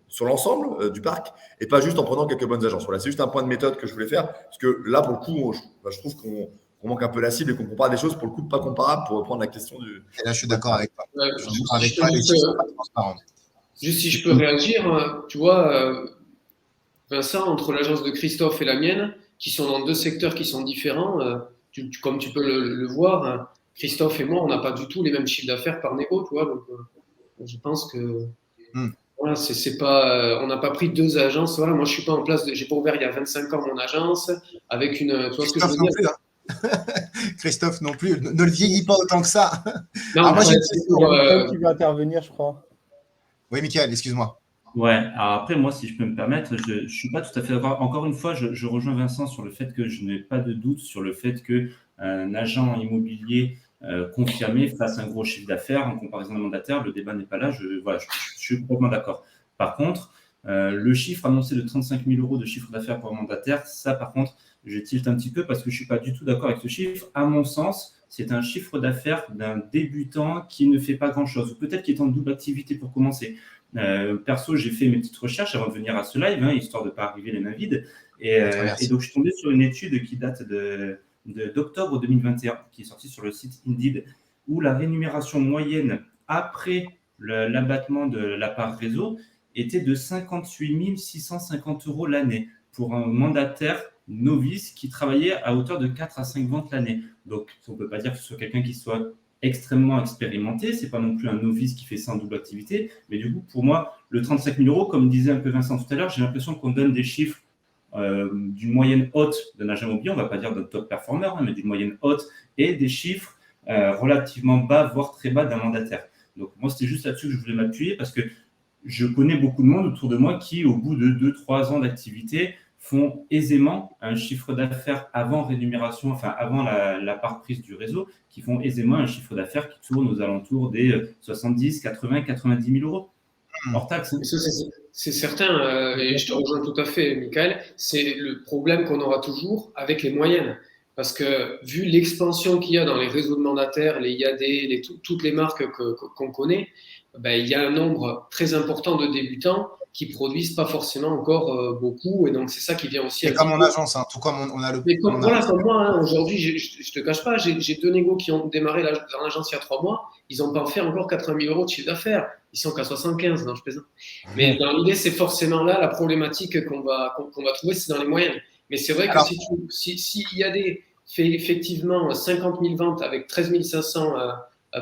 sur l'ensemble du parc, et pas juste en prenant quelques bonnes agences. Voilà, c'est juste un point de méthode que je voulais faire, parce que là, pour le coup, je trouve qu'on manque un peu la cible et qu'on compare des choses, pour le coup, pas comparables, pour reprendre la question du… Et là, je suis d'accord avec toi. Ouais, je suis d'accord avec toi, les chiffres sont pas transparents. Juste si je peux réagir, tu vois… Vincent, entre l'agence de Christophe et la mienne, qui sont dans deux secteurs qui sont différents, comme tu peux le voir, Christophe et moi, on n'a pas du tout les mêmes chiffres d'affaires par négo, tu vois. Donc, je pense que voilà, c'est pas, on n'a pas pris deux agences. Voilà, moi, je suis pas en place. J'ai pas ouvert il y a 25 ans mon agence avec une. Tu vois ce que je veux dire? Plus, hein. Christophe non plus. Ne le vieillis pas autant que ça. Non, alors moi, j'ai une question qui veut intervenir, je crois. Oui, Mickaël, excuse-moi. Ouais, alors après, moi, si je peux me permettre, je ne suis pas tout à fait d'accord. Encore une fois, je rejoins Vincent sur le fait que je n'ai pas de doute sur le fait qu'un agent immobilier confirmé fasse un gros chiffre d'affaires en comparaison d'un mandataire. Le débat n'est pas là. Je suis complètement d'accord. Par contre, Le chiffre annoncé de 35 000 € de chiffre d'affaires pour un mandataire, ça par contre, je tilte un petit peu parce que je ne suis pas du tout d'accord avec ce chiffre. À mon sens, c'est un chiffre d'affaires d'un débutant qui ne fait pas grand-chose, ou peut-être qui est en double activité pour commencer. Perso, j'ai fait mes petites recherches avant de venir à ce live, histoire de ne pas arriver les mains vides. Et donc, je suis tombé sur une étude qui date d'octobre 2021, qui est sortie sur le site Indeed, où la rémunération moyenne après l'abattement de la part réseau était de 58 650 € l'année pour un mandataire novice qui travaillait à hauteur de 4 à 5 ventes l'année. Donc, on ne peut pas dire que ce soit quelqu'un qui soit extrêmement expérimenté. Ce n'est pas non plus un novice qui fait ça en double activité. Mais du coup, pour moi, le 35 000 €, comme disait un peu Vincent tout à l'heure, j'ai l'impression qu'on donne des chiffres d'une moyenne haute d'un agent immobilier, on ne va pas dire d'un top performer, mais d'une moyenne haute, et des chiffres relativement bas, voire très bas d'un mandataire. Donc, moi, c'était juste là-dessus que je voulais m'appuyer parce que je connais beaucoup de monde autour de moi qui, au bout de 2-3 ans d'activité, font aisément un chiffre d'affaires avant rémunération, enfin avant la part prise du réseau, qui font aisément un chiffre d'affaires qui tourne aux alentours des 70, 80, 90 000 € hors taxe. C'est certain, et je te rejoins tout à fait, Michael. C'est le problème qu'on aura toujours avec les moyennes. Parce que vu l'expansion qu'il y a dans les réseaux de mandataires, les IAD, toutes les marques qu'on connaît, il y a un nombre très important de débutants qui produisent pas forcément encore beaucoup. Et donc, c'est ça qui vient aussi… C'est comme en agence, tout comme on a le… Mais comme moi, aujourd'hui, je te cache pas, j'ai 2 négos qui ont démarré dans l'agence il y a 3 mois. Ils n'ont pas fait encore 80 000 € de chiffre d'affaires. Ils sont qu'à 75, non, je plaisante. Mais dans l'idée, c'est forcément là la problématique qu'on va trouver, c'est dans les moyennes. Mais c'est vrai que si IAD fait effectivement 50 000 ventes avec 13 500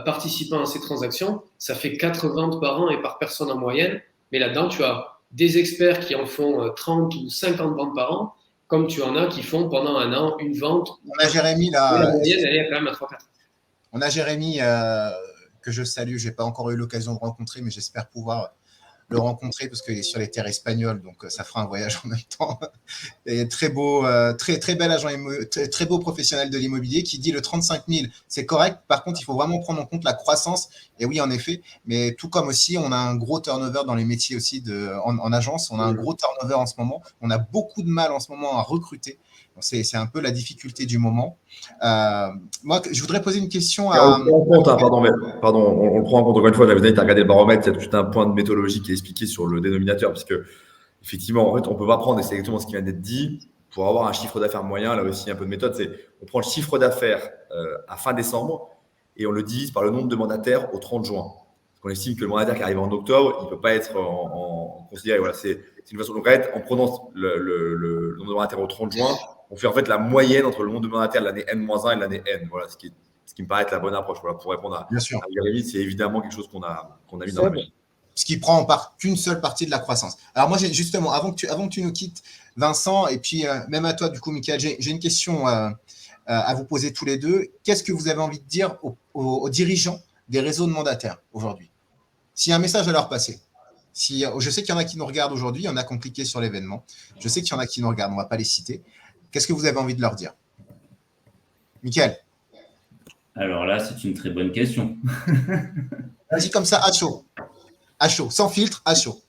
participants à ces transactions, ça fait 4 ventes par an et par personne en moyenne. Mais là-dedans, tu as des experts qui en font 30 ou 50 ventes par an, comme tu en as qui font pendant un an une vente. On a Jérémy là. La moyenne, elle est quand même à 3-4. On a Jérémy que je salue. Je n'ai pas encore eu l'occasion de rencontrer, mais j'espère pouvoir le rencontrer parce qu'il est sur les terres espagnoles, donc ça fera un voyage en même temps. Et très beau, très bel agent, très beau professionnel de l'immobilier qui dit le 35 000, c'est correct. Par contre, il faut vraiment prendre en compte la croissance. Et oui, en effet, mais tout comme aussi, on a un gros turnover dans les métiers aussi en agence. On a un gros turnover en ce moment. On a beaucoup de mal en ce moment à recruter. C'est un peu la difficulté du moment. Moi, je voudrais poser une question à… On le prend en compte, on le prend en compte. Encore une fois, tu as regardé le baromètre, il y a tout un point de méthodologie qui est expliqué sur le dénominateur, parce que effectivement, en fait, on ne peut pas prendre, et c'est exactement ce qui vient d'être dit, pour avoir un chiffre d'affaires moyen, là aussi un peu de méthode, c'est on prend le chiffre d'affaires à fin décembre et on le divise par le nombre de mandataires au 30 juin. Parce qu'on estime que le mandataire qui arrive en octobre, il ne peut pas être considéré. Voilà, c'est une façon. Donc, en prenant le nombre de mandataires au 30 juin, on fait en fait la moyenne entre le nombre de mandataires de l'année N-1 et de l'année N. Voilà, ce qui me paraît être la bonne approche. Voilà, pour répondre à Jérémy, c'est évidemment quelque chose qu'on a mis dans la machine. Ce qui prend en part qu'une seule partie de la croissance. Alors moi, justement, avant que tu nous quittes, Vincent, et puis même à toi, du coup, Michael, j'ai une question à vous poser tous les deux. Qu'est-ce que vous avez envie de dire aux dirigeants des réseaux de mandataires aujourd'hui? S'il y a un message à leur passer. Je sais qu'il y en a qui nous regardent aujourd'hui, il y en a qui ont cliqué sur l'événement. Je sais qu'il y en a qui nous regardent, on ne va pas les citer. Qu'est-ce que vous avez envie de leur dire? Michael? Alors là, c'est une très bonne question. Vas-y comme ça, à chaud. À chaud, sans filtre, à chaud.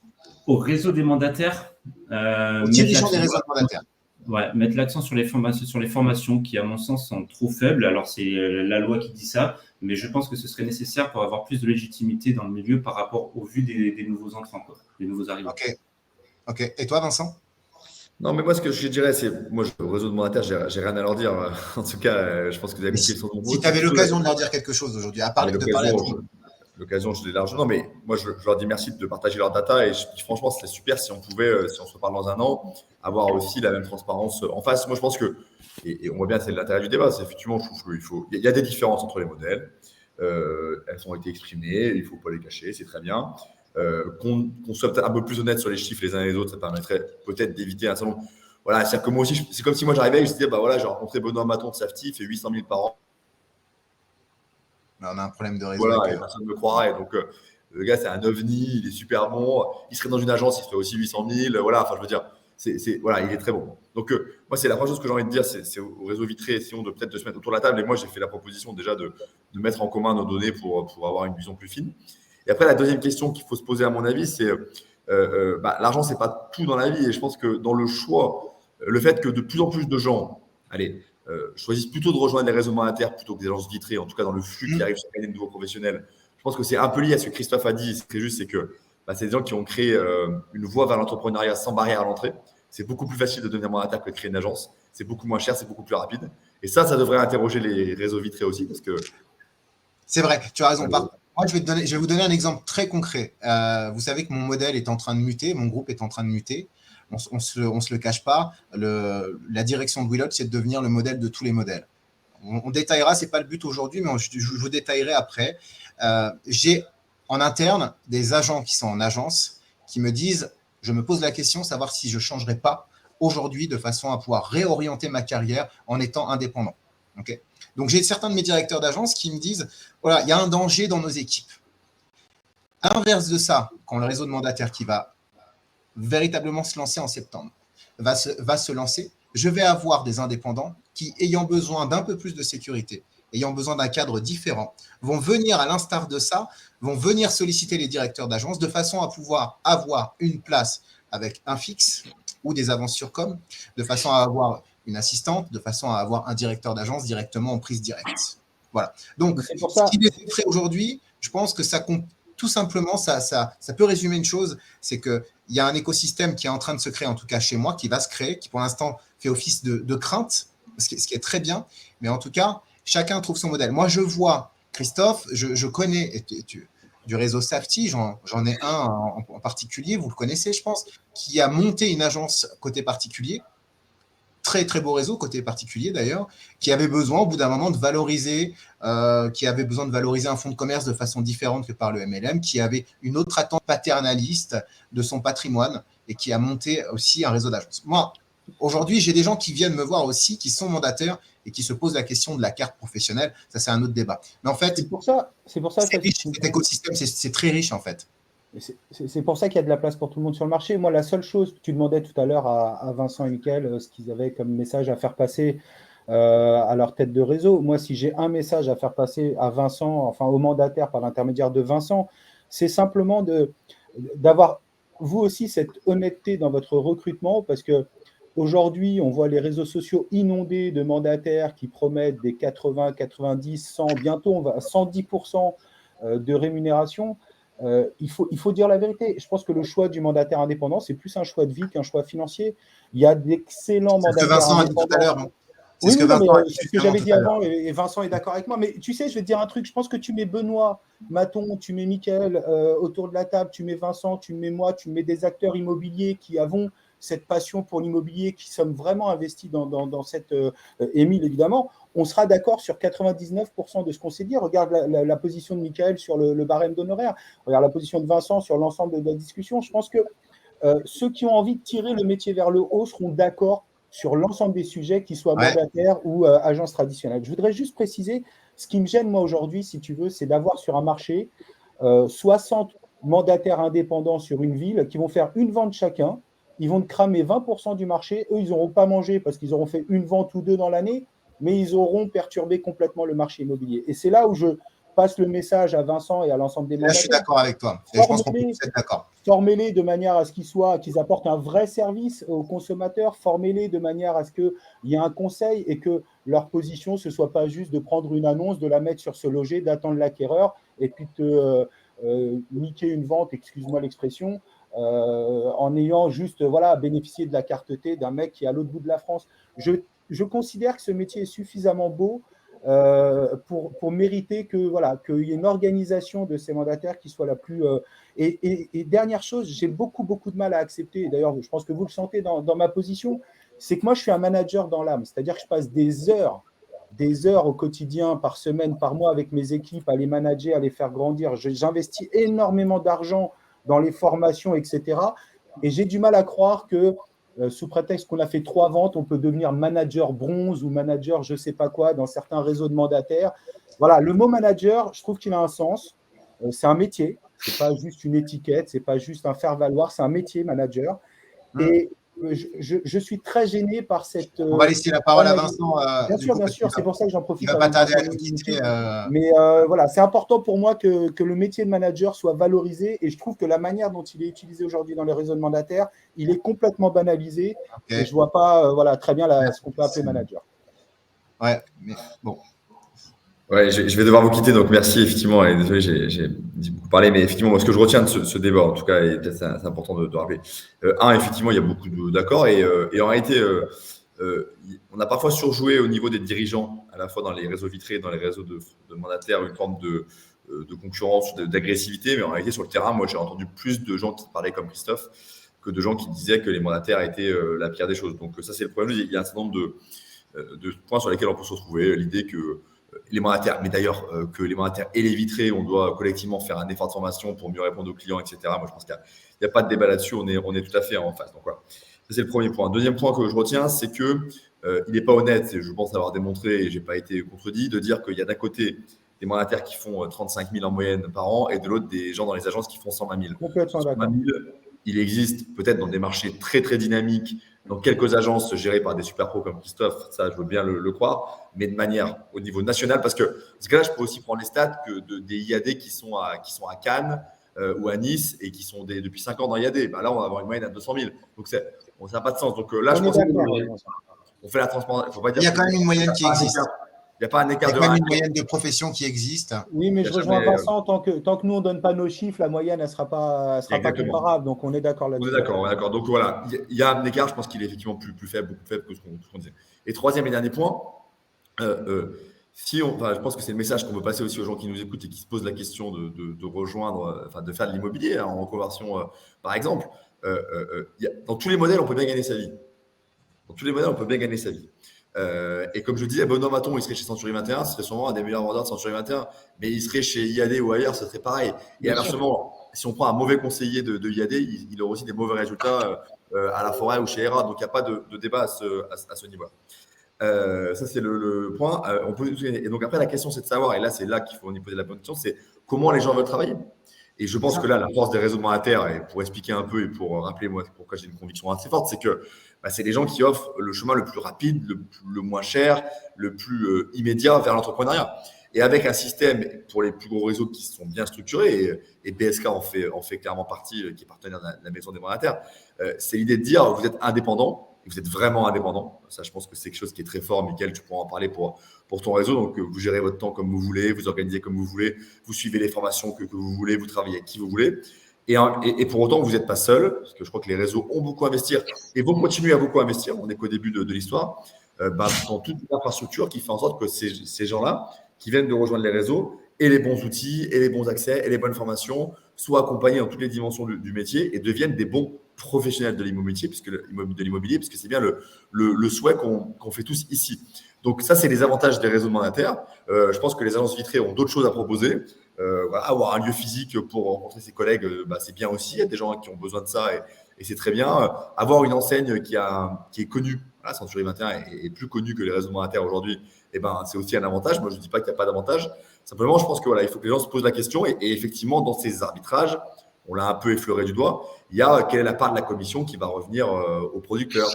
Au réseau des mandataires, aux dirigeants des réseaux de mandataires. Ouais, mettre l'accent sur les formations qui, à mon sens, sont trop faibles. Alors, c'est la loi qui dit ça, mais je pense que ce serait nécessaire pour avoir plus de légitimité dans le milieu par rapport au vu des nouveaux entrants, des nouveaux arrivants. Ok. Et toi, Vincent? Non, mais moi, ce que je dirais, c'est moi, au réseau de mandataires, j'ai rien à leur dire. En tout cas, je pense que vous avez compris son nombre. Si tu avais l'occasion de leur dire quelque chose aujourd'hui, à part de parler à tout. L'occasion, je l'ai largement. Mais moi, je leur dis merci de partager leur data. Et franchement, c'est super si on pouvait, si on se reparle dans un an, avoir aussi la même transparence en face. Moi, je pense que, et on voit bien, c'est l'intérêt du débat, c'est effectivement, je trouve qu'il y a des différences entre les modèles. Elles ont été exprimées, il ne faut pas les cacher, c'est très bien. Qu'on soit peut-être un peu plus honnête sur les chiffres les uns et les autres, ça permettrait peut-être d'éviter un certain nombre. Voilà, c'est-à-dire que moi aussi, c'est comme si moi j'arrivais et je me disais, j'ai rencontré Benoît Maton de Safety, il fait 800 000 par an. On a un problème de réseau. Voilà, et personne ne me croirait. Donc, le gars, c'est un ovni, il est super bon. Il serait dans une agence, il ferait aussi 800 000. Voilà, enfin, je veux dire, voilà, il est très bon. Donc, moi, c'est la première chose que j'ai envie de dire, c'est au réseau Vitré, essayons de peut-être de se mettre autour de la table. Et moi, j'ai fait la proposition déjà de mettre en commun nos données pour avoir une vision plus fine. Et après, la deuxième question qu'il faut se poser, à mon avis, c'est l'argent, c'est pas tout dans la vie. Et je pense que dans le choix, le fait que de plus en plus de gens, choisissent plutôt de rejoindre les réseaux monétaires plutôt que des agences vitrées, en tout cas dans le flux qui arrive chaque année de nouveaux professionnels. Je pense que c'est un peu lié à ce que Christophe a dit. C'est très juste, c'est que c'est des gens qui ont créé une voie vers l'entrepreneuriat sans barrière à l'entrée. C'est beaucoup plus facile de devenir mandataire que de créer une agence. C'est beaucoup moins cher, c'est beaucoup plus rapide. Et ça devrait interroger les réseaux vitrés aussi, parce que c'est vrai, tu as raison. Moi, je vais vous donner un exemple très concret. Vous savez que mon modèle est en train de muter, mon groupe est en train de muter. On se le cache pas. La direction de Willot, c'est de devenir le modèle de tous les modèles. On détaillera, c'est pas le but aujourd'hui, mais je vous détaillerai après. J'ai en interne des agents qui sont en agence qui me disent, je me pose la question, savoir si je changerai pas aujourd'hui de façon à pouvoir réorienter ma carrière en étant indépendant. Okay. Donc, j'ai certains de mes directeurs d'agence qui me disent, voilà, il y a un danger dans nos équipes. À l'inverse de ça, quand le réseau de mandataires qui va véritablement se lancer en septembre va se lancer, je vais avoir des indépendants qui, ayant besoin d'un peu plus de sécurité, ayant besoin d'un cadre différent, vont venir à l'instar de ça, vont venir solliciter les directeurs d'agence de façon à pouvoir avoir une place avec un fixe ou des avances sur com, de façon à avoir une assistante, de façon à avoir un directeur d'agence directement en prise directe. Voilà. Donc, ce qui est fait aujourd'hui, je pense que ça compte tout simplement, ça peut résumer une chose, c'est qu'il y a un écosystème qui est en train de se créer, en tout cas chez moi, qui va se créer, qui pour l'instant fait office de crainte, ce qui est très bien, mais en tout cas, chacun trouve son modèle. Moi, je vois, Christophe, je connais du réseau Safety, j'en ai un en particulier, vous le connaissez, je pense, qui a monté une agence côté particulier, très très beau réseau côté particulier d'ailleurs, qui avait besoin au bout d'un moment de valoriser, qui avait besoin de valoriser un fonds de commerce de façon différente que par le MLM, qui avait une autre attente paternaliste de son patrimoine et qui a monté aussi un réseau d'agences. Moi, aujourd'hui, j'ai des gens qui viennent me voir aussi, qui sont mandataires et qui se posent la question de la carte professionnelle. Ça, c'est un autre débat. Mais en fait, c'est riche, cet écosystème, c'est très riche en fait. C'est pour ça qu'il y a de la place pour tout le monde sur le marché. Moi, la seule chose, tu demandais tout à l'heure à Vincent et Mickaël ce qu'ils avaient comme message à faire passer à leur tête de réseau. Moi, si j'ai un message à faire passer à Vincent, enfin au mandataire par l'intermédiaire de Vincent, c'est simplement d'avoir vous aussi cette honnêteté dans votre recrutement, parce que aujourd'hui, on voit les réseaux sociaux inondés de mandataires qui promettent des 80, 90, 100, bientôt on va à 110% de rémunération. Il faut dire la vérité. Je pense que le choix du mandataire indépendant, c'est plus un choix de vie qu'un choix financier. Il y a d'excellents mandataires Vincent indépendants. A dit tout à l'heure. C'est ce que j'avais dit avant, et Vincent est d'accord avec moi. Mais tu sais, je vais te dire un truc. Je pense que tu mets Benoît Maton, tu mets Mickaël autour de la table, tu mets Vincent, tu mets moi, tu mets des acteurs immobiliers qui avons cette passion pour l'immobilier, qui sommes vraiment investis dans cette Émile, évidemment. On sera d'accord sur 99% de ce qu'on s'est dit. Regarde la position de Mickaël sur le barème d'honoraires. Regarde la position de Vincent sur l'ensemble de la discussion. Je pense que ceux qui ont envie de tirer le métier vers le haut seront d'accord sur l'ensemble des sujets, qu'ils soient mandataires ou agences traditionnelles. Je voudrais juste préciser, ce qui me gêne, moi, aujourd'hui, si tu veux, c'est d'avoir sur un marché 60 mandataires indépendants sur une ville qui vont faire une vente chacun. Ils vont te cramer 20% du marché. Eux, ils n'auront pas mangé parce qu'ils auront fait une vente ou deux dans l'année, mais ils auront perturbé complètement le marché immobilier. Et c'est là où je passe le message à Vincent et à l'ensemble des mandataires. Là, je suis d'accord avec toi. Et je pense qu'on peut être d'accord. Formez-les de manière à ce qu'ils apportent un vrai service aux consommateurs. Formez-les de manière à ce qu'il y ait un conseil et que leur position, ce ne soit pas juste de prendre une annonce, de la mettre sur ce loger, d'attendre l'acquéreur et puis de niquer une vente, excuse-moi l'expression, en ayant juste bénéficié de la carte T d'un mec qui est à l'autre bout de la France. Je considère que ce métier est suffisamment beau pour mériter qu'il y ait une organisation de ces mandataires qui soit la plus… Et dernière chose, j'ai beaucoup de mal à accepter, et d'ailleurs je pense que vous le sentez dans ma position, c'est que moi je suis un manager dans l'âme, c'est-à-dire que je passe des heures au quotidien, par semaine, par mois avec mes équipes, à les manager, à les faire grandir. J'investis énormément d'argent dans les formations, etc. Et j'ai du mal à croire que sous prétexte qu'on a fait 3 ventes, on peut devenir manager bronze ou manager je ne sais pas quoi dans certains réseaux de mandataires. Voilà, le mot manager, je trouve qu'il a un sens. C'est un métier, ce n'est pas juste une étiquette, ce n'est pas juste un faire-valoir, c'est un métier, manager. Et je suis très gêné par cette. On va laisser la parole à Vincent. Bien du sûr, coup, bien parce sûr, qu'il c'est pour ça que j'en il profite. va pas avant de tarder à terminer nous quitter. l'émission. Mais voilà, c'est important pour moi que le métier de manager soit valorisé et je trouve que la manière dont il est utilisé aujourd'hui dans les réseaux de mandataires, il est complètement banalisé et Ok. je vois pas voilà, très bien ce qu'on peut appeler manager. Ouais, mais bon. Ouais, je vais devoir vous quitter, donc merci effectivement, et désolé, j'ai beaucoup parlé, mais effectivement, moi, ce que je retiens de ce débat, en tout cas, et peut-être c'est important de rappeler. Effectivement, il y a beaucoup d'accords, et en réalité, on a parfois surjoué au niveau des dirigeants, à la fois dans les réseaux vitrés, dans les réseaux de mandataires, une forme de concurrence, d'agressivité, mais en réalité, sur le terrain, moi, j'ai entendu plus de gens qui parlaient comme Christophe que de gens qui disaient que les mandataires étaient la pire des choses. Donc ça, c'est le problème. Il y a un certain nombre de points sur lesquels on peut se retrouver. L'idée que les mandataires, mais d'ailleurs que les mandataires et les vitrés, on doit collectivement faire un effort de formation pour mieux répondre aux clients, etc. Moi, je pense qu'il n'y a pas de débat là-dessus, on est tout à fait en face. Donc voilà, ça c'est le premier point. Deuxième point que je retiens, c'est que il n'est pas honnête, et je pense l'avoir démontré et je n'ai pas été contredit, de dire qu'il y a d'un côté des mandataires qui font 35 000 en moyenne par an et de l'autre des gens dans les agences qui font 120 000. Complètement 120 d'accord. 000, il existe peut-être dans des marchés très très dynamiques, dans quelques agences gérées par des super pros comme Christophe, ça je veux bien le croire, mais de manière au niveau national, parce que dans ce cas-là, je peux aussi prendre les stats des IAD qui sont à Cannes ou à Nice et qui sont depuis 5 ans dans IAD. Ben là, on va avoir une moyenne à 200 000. Donc ça n'a pas de sens. Donc là, je On est pense d'accord. qu'on fait la transparence. Faut pas dire Il y a quand même une moyenne qui existe. il n'y a pas un Il y écart a de quand même 1. une moyenne de profession qui existe. Oui, mais Il y a je rejoins jamais, Vincent, tant que nous, on ne donne pas nos chiffres, la moyenne, elle ne sera pas Exactement. comparable. Donc, on est d'accord On là-dessus. est d'accord, on est d'accord. Donc voilà, il y a un écart, je pense qu'il est effectivement plus faible, beaucoup plus faible que ce qu'on disait. Et troisième et dernier point, je pense que c'est le message qu'on veut passer aussi aux gens qui nous écoutent et qui se posent la question de rejoindre, de faire de l'immobilier en reconversion, par exemple. Dans tous les modèles, on peut bien gagner sa vie. Dans tous les modèles, on peut bien gagner sa vie. Et comme je disais, Benoît Maton, il serait chez Century 21, ce serait sûrement un des meilleurs vendeurs de Century 21, mais il serait chez IAD ou ailleurs, ce serait pareil. Et inversement, si on prend un mauvais conseiller de IAD, il aura aussi des mauvais résultats à la Forêt ou chez ERA. Donc, il n'y a pas de débat à ce niveau-là. Ça, c'est le point. Et donc, après, la question, c'est de savoir, et là, c'est là qu'il faut y poser la bonne question, c'est comment les gens veulent travailler. Et je pense que là, la force des réseaux monétaires, et pour expliquer un peu et pour rappeler moi pourquoi j'ai une conviction assez forte, c'est que c'est les gens qui offrent le chemin le plus rapide, le moins cher, le plus immédiat vers l'entrepreneuriat. Et avec un système pour les plus gros réseaux qui sont bien structurés, et BSK en fait clairement partie, qui est partenaire de la maison des mandataires, c'est l'idée de dire vous êtes indépendant, vous êtes vraiment indépendant. Ça, je pense que c'est quelque chose qui est très fort. Mickaël, tu pourras en parler pour ton réseau. Donc, vous gérez votre temps comme vous voulez, vous organisez comme vous voulez, vous suivez les formations que vous voulez, vous travaillez avec qui vous voulez. Et pour autant, vous n'êtes pas seul, parce que je crois que les réseaux ont beaucoup à investir et vont continuer à beaucoup investir. On n'est qu'au début de l'histoire. Dans toute l'infrastructure qui fait en sorte que ces gens-là qui viennent de rejoindre les réseaux aient les bons outils, aient les bons accès, aient les bonnes formations, soient accompagnés dans toutes les dimensions du métier et deviennent des bons professionnels de l'immobilier, puisque c'est bien le souhait qu'on fait tous ici. Donc ça, c'est les avantages des réseaux mandataires. Je pense que les agences vitrées ont d'autres choses à proposer. Avoir un lieu physique pour rencontrer ses collègues, c'est bien aussi. Il y a des gens qui ont besoin de ça et c'est très bien. Avoir une enseigne qui est connue, Century 21 est plus connue que les réseaux mandataires aujourd'hui, c'est aussi un avantage. Moi, je ne dis pas qu'il n'y a pas d'avantage. Simplement, je pense que il faut que les gens se posent la question et effectivement, dans ces arbitrages, on l'a un peu effleuré du doigt, il y a quelle est la part de la commission qui va revenir aux producteurs.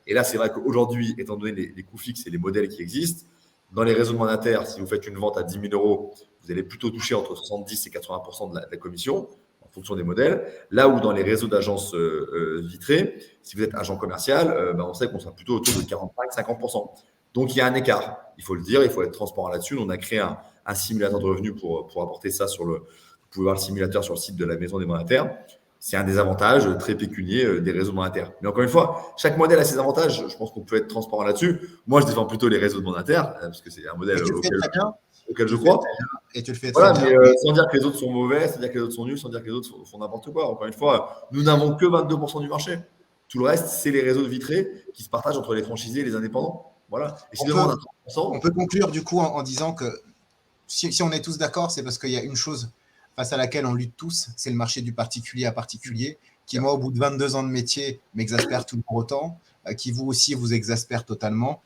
Et là, c'est vrai qu'aujourd'hui, étant donné les coûts fixes et les modèles qui existent, dans les réseaux mandataires, si vous faites une vente à 10 000 euros, vous allez plutôt toucher entre 70 et 80% de la commission en fonction des modèles. Là où dans les réseaux d'agences vitrées, si vous êtes agent commercial, on sait qu'on sera plutôt autour de 45-50%. Donc, il y a un écart. Il faut le dire, il faut être transparent là-dessus. On a créé un simulateur de revenus pour apporter ça Vous pouvez voir le simulateur sur le site de la Maison des mandataires. C'est un des avantages très pécuniers des réseaux mandataires. Mais encore une fois, chaque modèle a ses avantages. Je pense qu'on peut être transparent là-dessus. Moi, je défends plutôt les réseaux de mandataires parce que c'est un modèle auquel je crois. Et tu le fais très bien. Mais sans dire que les autres sont mauvais, sans dire que les autres sont nuls, sans dire que les autres font n'importe quoi. Encore une fois, nous n'avons que 22% du marché. Tout le reste, c'est les réseaux de vitrés qui se partagent entre les franchisés et les indépendants. Voilà. Et si on peut conclure du coup en disant que si on est tous d'accord, c'est parce qu'il y a une chose face à laquelle on lutte tous, c'est le marché du particulier à particulier, qui moi, au bout de 22 ans de métier, m'exaspère toujours autant, qui vous aussi vous exaspère totalement.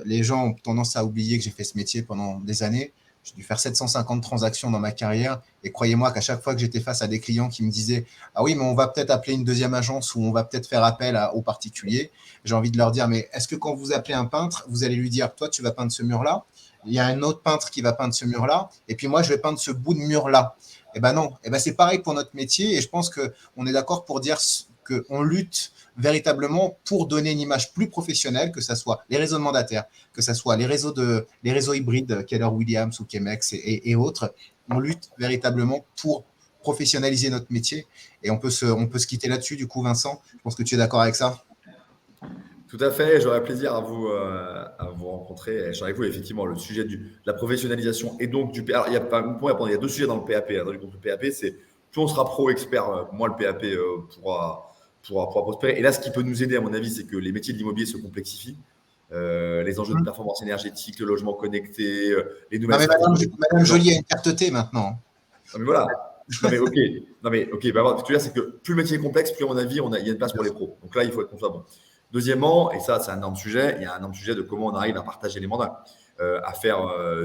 Les gens ont tendance à oublier que j'ai fait ce métier pendant des années. j'ai dû faire 750 transactions dans ma carrière. Et croyez-moi qu'à chaque fois que j'étais face à des clients qui me disaient « Ah oui, mais on va peut-être appeler une deuxième agence ou on va peut-être faire appel aux particuliers », j'ai envie de leur dire « Mais est-ce que quand vous appelez un peintre, vous allez lui dire « Toi, tu vas peindre ce mur-là ». Il y a un autre peintre qui va peindre ce mur-là, et puis moi, je vais peindre ce bout de mur-là. » Eh bien non, eh ben, c'est pareil pour notre métier, et je pense qu'on est d'accord pour dire qu'on lutte véritablement pour donner une image plus professionnelle, que ce soit les réseaux de mandataires, que ce soit les réseaux hybrides, Keller Williams ou Chemex et autres. On lutte véritablement pour professionnaliser notre métier, et on peut se quitter là-dessus, du coup, Vincent. Je pense que tu es d'accord avec ça. Tout à fait, j'aurais plaisir à vous rencontrer. Et je suis avec vous, effectivement, le sujet de la professionnalisation et donc du PAP. Alors, il y a deux sujets dans le PAP. Hein, donc, le PAP, c'est plus on sera pro-expert, moins le PAP pourra prospérer. Et là, ce qui peut nous aider, à mon avis, c'est que les métiers de l'immobilier se complexifient. Les enjeux de performance énergétique, le logement connecté, les nouvelles stratégies. Madame Joly a une carte T maintenant. Non, mais voilà. Non, mais ok. Bah, ce que je veux dire, c'est que plus le métier est complexe, plus, à mon avis, il y a une place pour les pros. Donc là, il faut être qu'on soit bon. Deuxièmement, et ça, c'est un énorme sujet, il y a un énorme sujet de comment on arrive à partager les mandats, à faire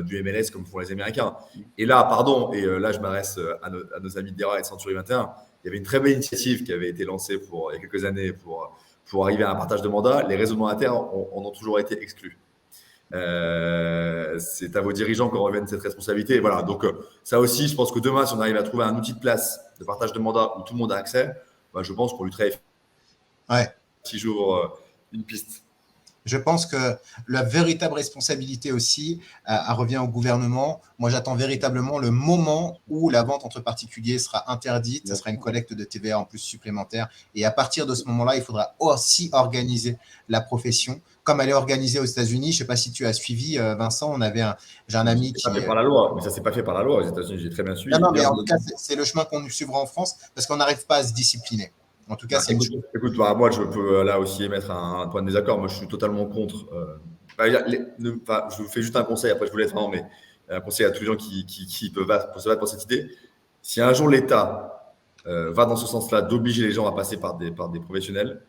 du MLS comme font les Américains. Et là, là, je m'adresse à nos amis de DERA et de Century 21. Il y avait une très belle initiative qui avait été lancée il y a quelques années pour arriver à un partage de mandats. Les réseaux de mandataires en ont toujours été exclus. C'est à vos dirigeants qu'on revienne cette responsabilité. Et voilà. Donc, ça aussi, je pense que demain, si on arrive à trouver un outil de place de partage de mandats où tout le monde a accès, bah, je pense qu'on lutterait. Ouais. Si j'ouvre une piste. Je pense que la véritable responsabilité aussi revient au gouvernement. Moi, j'attends véritablement le moment où la vente entre particuliers sera interdite. Ce sera une collecte de TVA en plus supplémentaire. Et à partir de ce moment-là, il faudra aussi organiser la profession comme elle est organisée aux États-Unis. Je ne sais pas si tu as suivi, Vincent. J'ai un ami qui. Ça fait par la loi, mais ça ne s'est pas fait par la loi aux États-Unis. J'ai très bien suivi. Non, mais en tout cas, c'est le chemin qu'on suivra en France parce qu'on n'arrive pas à se discipliner. En tout cas, c'est écoute, moi, je peux là aussi émettre un point de désaccord. Moi, je suis totalement contre. Je vous fais juste un conseil. Après, je vous laisse vraiment, mais un conseil à tous les gens qui peuvent se battre pour cette idée. Si un jour l'État va dans ce sens-là, d'obliger les gens à passer par des professionnels,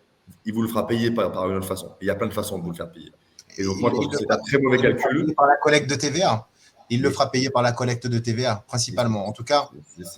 il vous le fera payer par une autre façon. Et il y a plein de façons de vous le faire payer. Et donc, moi, je pense que c'est un très mauvais calcul. Par la collecte de TVA. Il le fera payer par la collecte de TVA, principalement. En tout cas,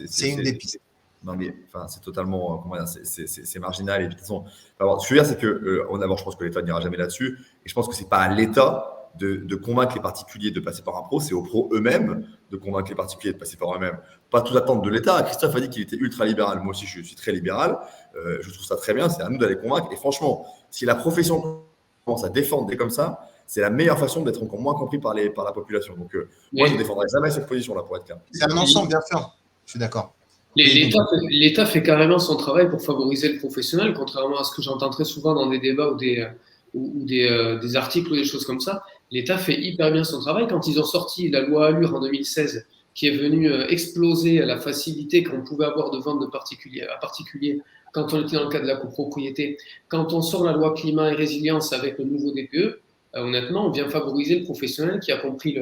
c'est une des pistes. Non, mais c'est totalement, c'est marginal. Et de toute façon, ce que je veux dire, c'est que, je pense que l'État n'ira jamais là-dessus. Et je pense que ce n'est pas à l'État de convaincre les particuliers de passer par un pro, c'est aux pros eux-mêmes de convaincre les particuliers de passer par eux-mêmes. Pas tout attendre de l'État. Christophe a dit qu'il était ultra-libéral. Moi aussi, je suis très libéral. Je trouve ça très bien. C'est à nous d'aller convaincre. Et franchement, si la profession commence à défendre des comme ça, c'est la meilleure façon d'être encore moins compris par la population. Donc, moi, je ne défendrai jamais cette position-là, pour être clair. C'est un ensemble, bien sûr. Je suis d'accord. L'État fait carrément son travail pour favoriser le professionnel, contrairement à ce que j'entends très souvent dans des débats ou des articles ou des choses comme ça. L'État fait hyper bien son travail. Quand ils ont sorti la loi Allure en 2016, qui est venue exploser la facilité qu'on pouvait avoir de vente de particulier à particulier quand on était dans le cadre de la copropriété, quand on sort la loi climat et résilience avec le nouveau DPE, honnêtement, on vient favoriser le professionnel qui a compris,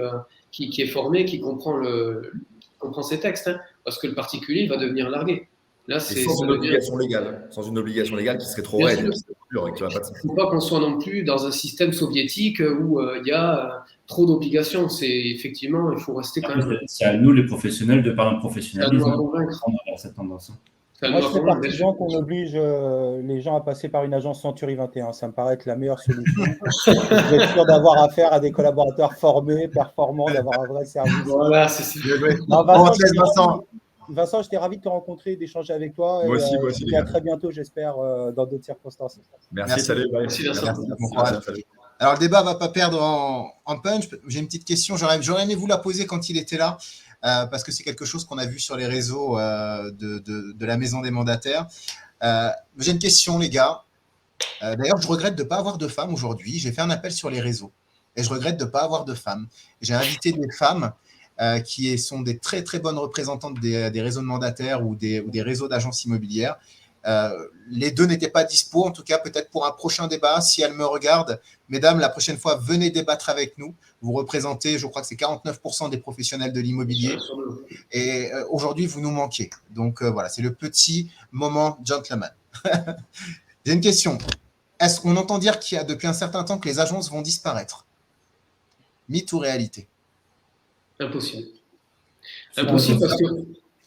qui est formé, qui comprend ces textes, hein, parce que le particulier va devenir largué. Là, sans une obligation légale qui serait trop raide. Il ne faut pas qu'on soit non plus dans un système soviétique où il y a trop d'obligations. C'est effectivement, il faut rester quand même. C'est à nous, les professionnels, de par un professionnalisme, de cette tendance. Moi, je fais partie des gens qu'on oblige les gens à passer par une agence Century 21. Ça me paraît être la meilleure solution. Vous êtes sûr d'avoir affaire à des collaborateurs formés, performants, d'avoir un vrai service. Voilà, c'est ça. Vincent, j'étais ravi de te rencontrer, d'échanger avec toi. Moi aussi. Et à très bientôt, j'espère, dans d'autres circonstances. Merci, salut. Merci. Alors, le débat ne va pas perdre en punch. J'ai une petite question. J'aurais aimé vous la poser quand il était là, parce que c'est quelque chose qu'on a vu sur les réseaux de la maison des mandataires. J'ai une question, les gars. D'ailleurs, je regrette de ne pas avoir de femmes aujourd'hui. J'ai fait un appel sur les réseaux et je regrette de ne pas avoir de femmes. J'ai invité des femmes qui sont des très, très bonnes représentantes des réseaux de mandataires ou des réseaux d'agences immobilières. Les deux n'étaient pas dispo, en tout cas peut-être pour un prochain débat. Si elles me regardent, mesdames, la prochaine fois, venez débattre avec nous. Vous représentez, je crois que c'est 49% des professionnels de l'immobilier. Et aujourd'hui, vous nous manquez. Donc voilà, c'est le petit moment gentleman. J'ai une question. Est-ce qu'on entend dire qu'il y a depuis un certain temps que les agences vont disparaître? Mythe ou réalité? Impossible. Impossible parce que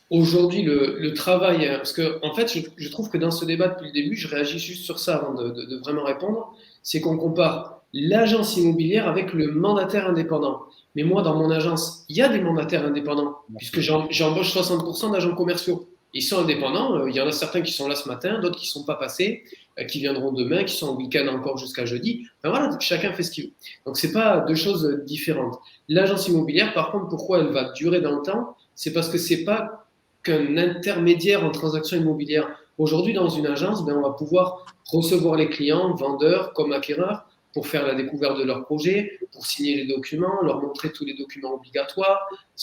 aujourd'hui, le travail, parce que en fait, je trouve que dans ce débat depuis le début, je réagis juste sur ça avant de vraiment répondre, c'est qu'on compare l'agence immobilière avec le mandataire indépendant. Mais moi, dans mon agence, il y a des mandataires indépendants, puisque j'embauche 60% d'agents commerciaux. Ils sont indépendants, il y en a certains qui sont là ce matin, d'autres qui ne sont pas passés, qui viendront demain, qui sont en week-end encore jusqu'à jeudi. Enfin voilà, chacun fait ce qu'il veut. Donc, ce n'est pas deux choses différentes. L'agence immobilière, par contre, pourquoi elle va durer dans le temps? C'est parce que ce n'est pas qu'un intermédiaire en transaction immobilière. Aujourd'hui, dans une agence, on va pouvoir recevoir les clients, vendeurs comme acquéreurs, pour faire la découverte de leur projet, pour signer les documents, leur montrer tous les documents obligatoires,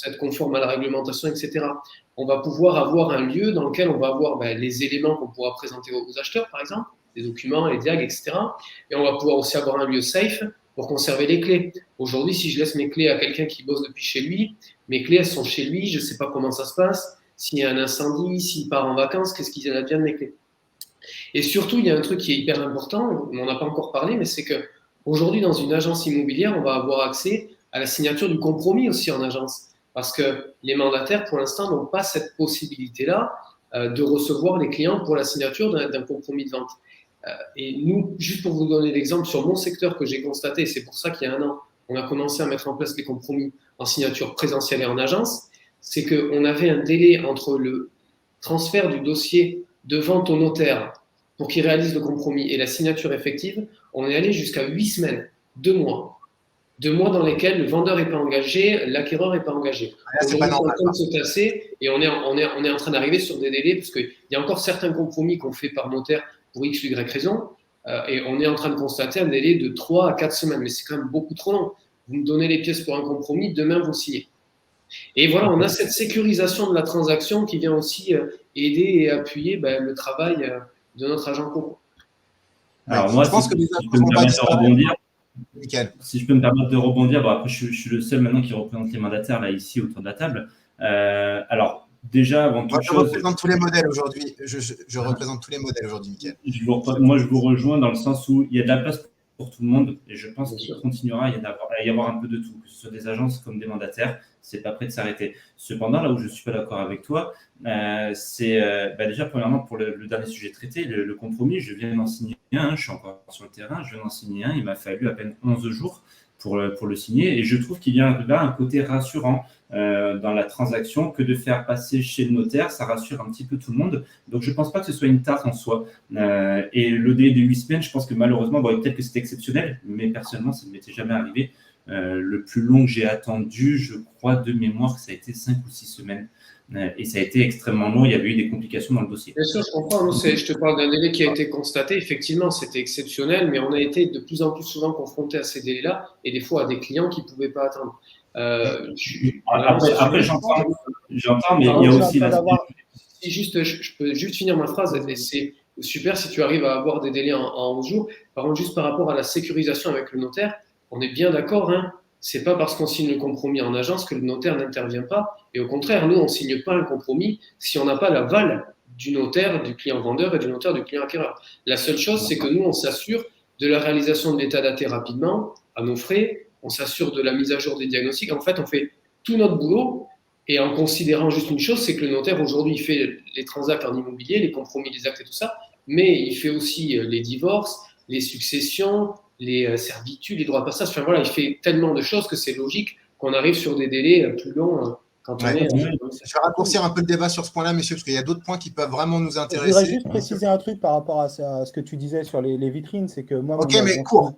être conforme à la réglementation, etc. On va pouvoir avoir un lieu dans lequel on va avoir les éléments qu'on pourra présenter aux acheteurs, par exemple, les documents, les diags, etc. Et on va pouvoir aussi avoir un lieu safe pour conserver les clés. Aujourd'hui, si je laisse mes clés à quelqu'un qui bosse depuis chez lui, mes clés, elles sont chez lui, je ne sais pas comment ça se passe, s'il y a un incendie, s'il part en vacances, qu'est-ce qu'il advient de mes clés. Et surtout, il y a un truc qui est hyper important, on n'en a pas encore parlé, mais c'est que aujourd'hui, dans une agence immobilière, on va avoir accès à la signature du compromis aussi en agence. Parce que les mandataires, pour l'instant, n'ont pas cette possibilité-là de recevoir les clients pour la signature d'un compromis de vente. Et nous, juste pour vous donner l'exemple, sur mon secteur que j'ai constaté, c'est pour ça qu'il y a un an, on a commencé à mettre en place les compromis en signature présentielle et en agence, c'est qu'on avait un délai entre le transfert du dossier de vente au notaire pour qu'il réalise le compromis et la signature effective, on est allé jusqu'à 8 semaines, 2 mois. 2 mois dans lesquels le vendeur n'est pas engagé, l'acquéreur n'est pas engagé. C'est pas normal. On est en train de se casser et on est en train d'arriver sur des délais, parce qu'il y a encore certains compromis qu'on fait par notaire pour X ou Y raison, et on est en train de constater un délai de 3 à 4 semaines, mais c'est quand même beaucoup trop long. Vous me donnez les pièces pour un compromis, demain vous signez. Et voilà, on a cette sécurisation de la transaction qui vient aussi aider et appuyer le travail de notre agent co. Alors moi, je pense que les si je peux me permettre de rebondir, Nickel. Si je peux me permettre de rebondir, bon, après je suis le seul maintenant qui représente les mandataires là ici autour de la table. Alors déjà, avant toute chose, je représente tous les modèles aujourd'hui. Je représente tous les modèles aujourd'hui, Mickaël. Moi, je vous rejoins dans le sens où il y a de la place pour tout le monde et je pense qu'il continuera à y avoir un peu de tout, que ce soit des agences comme des mandataires. C'est pas prêt de s'arrêter. Cependant, là où je suis pas d'accord avec toi, c'est déjà premièrement pour le dernier sujet traité, le compromis. Je viens d'en signer un, je suis encore sur le terrain, je viens d'en signer un. Il m'a fallu à peine 11 jours pour le signer et je trouve qu'il y a là un côté rassurant dans la transaction que de faire passer chez le notaire. Ça rassure un petit peu tout le monde. Donc je pense pas que ce soit une tare en soi. Et le délai de 8 semaines, je pense que malheureusement, peut-être que c'est exceptionnel, mais personnellement, ça ne m'était jamais arrivé. Le plus long que j'ai attendu, je crois, de mémoire, ça a été 5 ou 6 semaines. Et ça a été extrêmement long. Il y avait eu des complications dans le dossier. Bien sûr, je comprends. Je te parle d'un délai qui a été constaté. Effectivement, c'était exceptionnel, mais on a été de plus en plus souvent confrontés à ces délais-là et des fois à des clients qui ne pouvaient pas attendre. Après, j'entends, mais il y a aussi je peux juste finir ma phrase. Et c'est super si tu arrives à avoir des délais en 11 jours. Par contre, juste par rapport à la sécurisation avec le notaire, on est bien d'accord, hein. C'est pas parce qu'on signe le compromis en agence que le notaire n'intervient pas. Et au contraire, nous, on ne signe pas un compromis si on n'a pas l'aval du notaire, du client vendeur et du notaire du client acquéreur. La seule chose, c'est que nous, on s'assure de la réalisation de l'état daté rapidement, à nos frais. On s'assure de la mise à jour des diagnostics. En fait, on fait tout notre boulot et en considérant juste une chose, c'est que le notaire, aujourd'hui, il fait les transacts en immobilier, les compromis, les actes et tout ça, mais il fait aussi les divorces, les successions, les servitudes, les droits de passage. Enfin voilà, il fait tellement de choses que c'est logique qu'on arrive sur des délais plus longs quand on est. Je vais raccourcir un peu le débat sur ce point-là, messieurs, parce qu'il y a d'autres points qui peuvent vraiment nous intéresser. Je voudrais juste préciser un truc par rapport à ce que tu disais sur les vitrines. C'est que moi. Ok, mais court.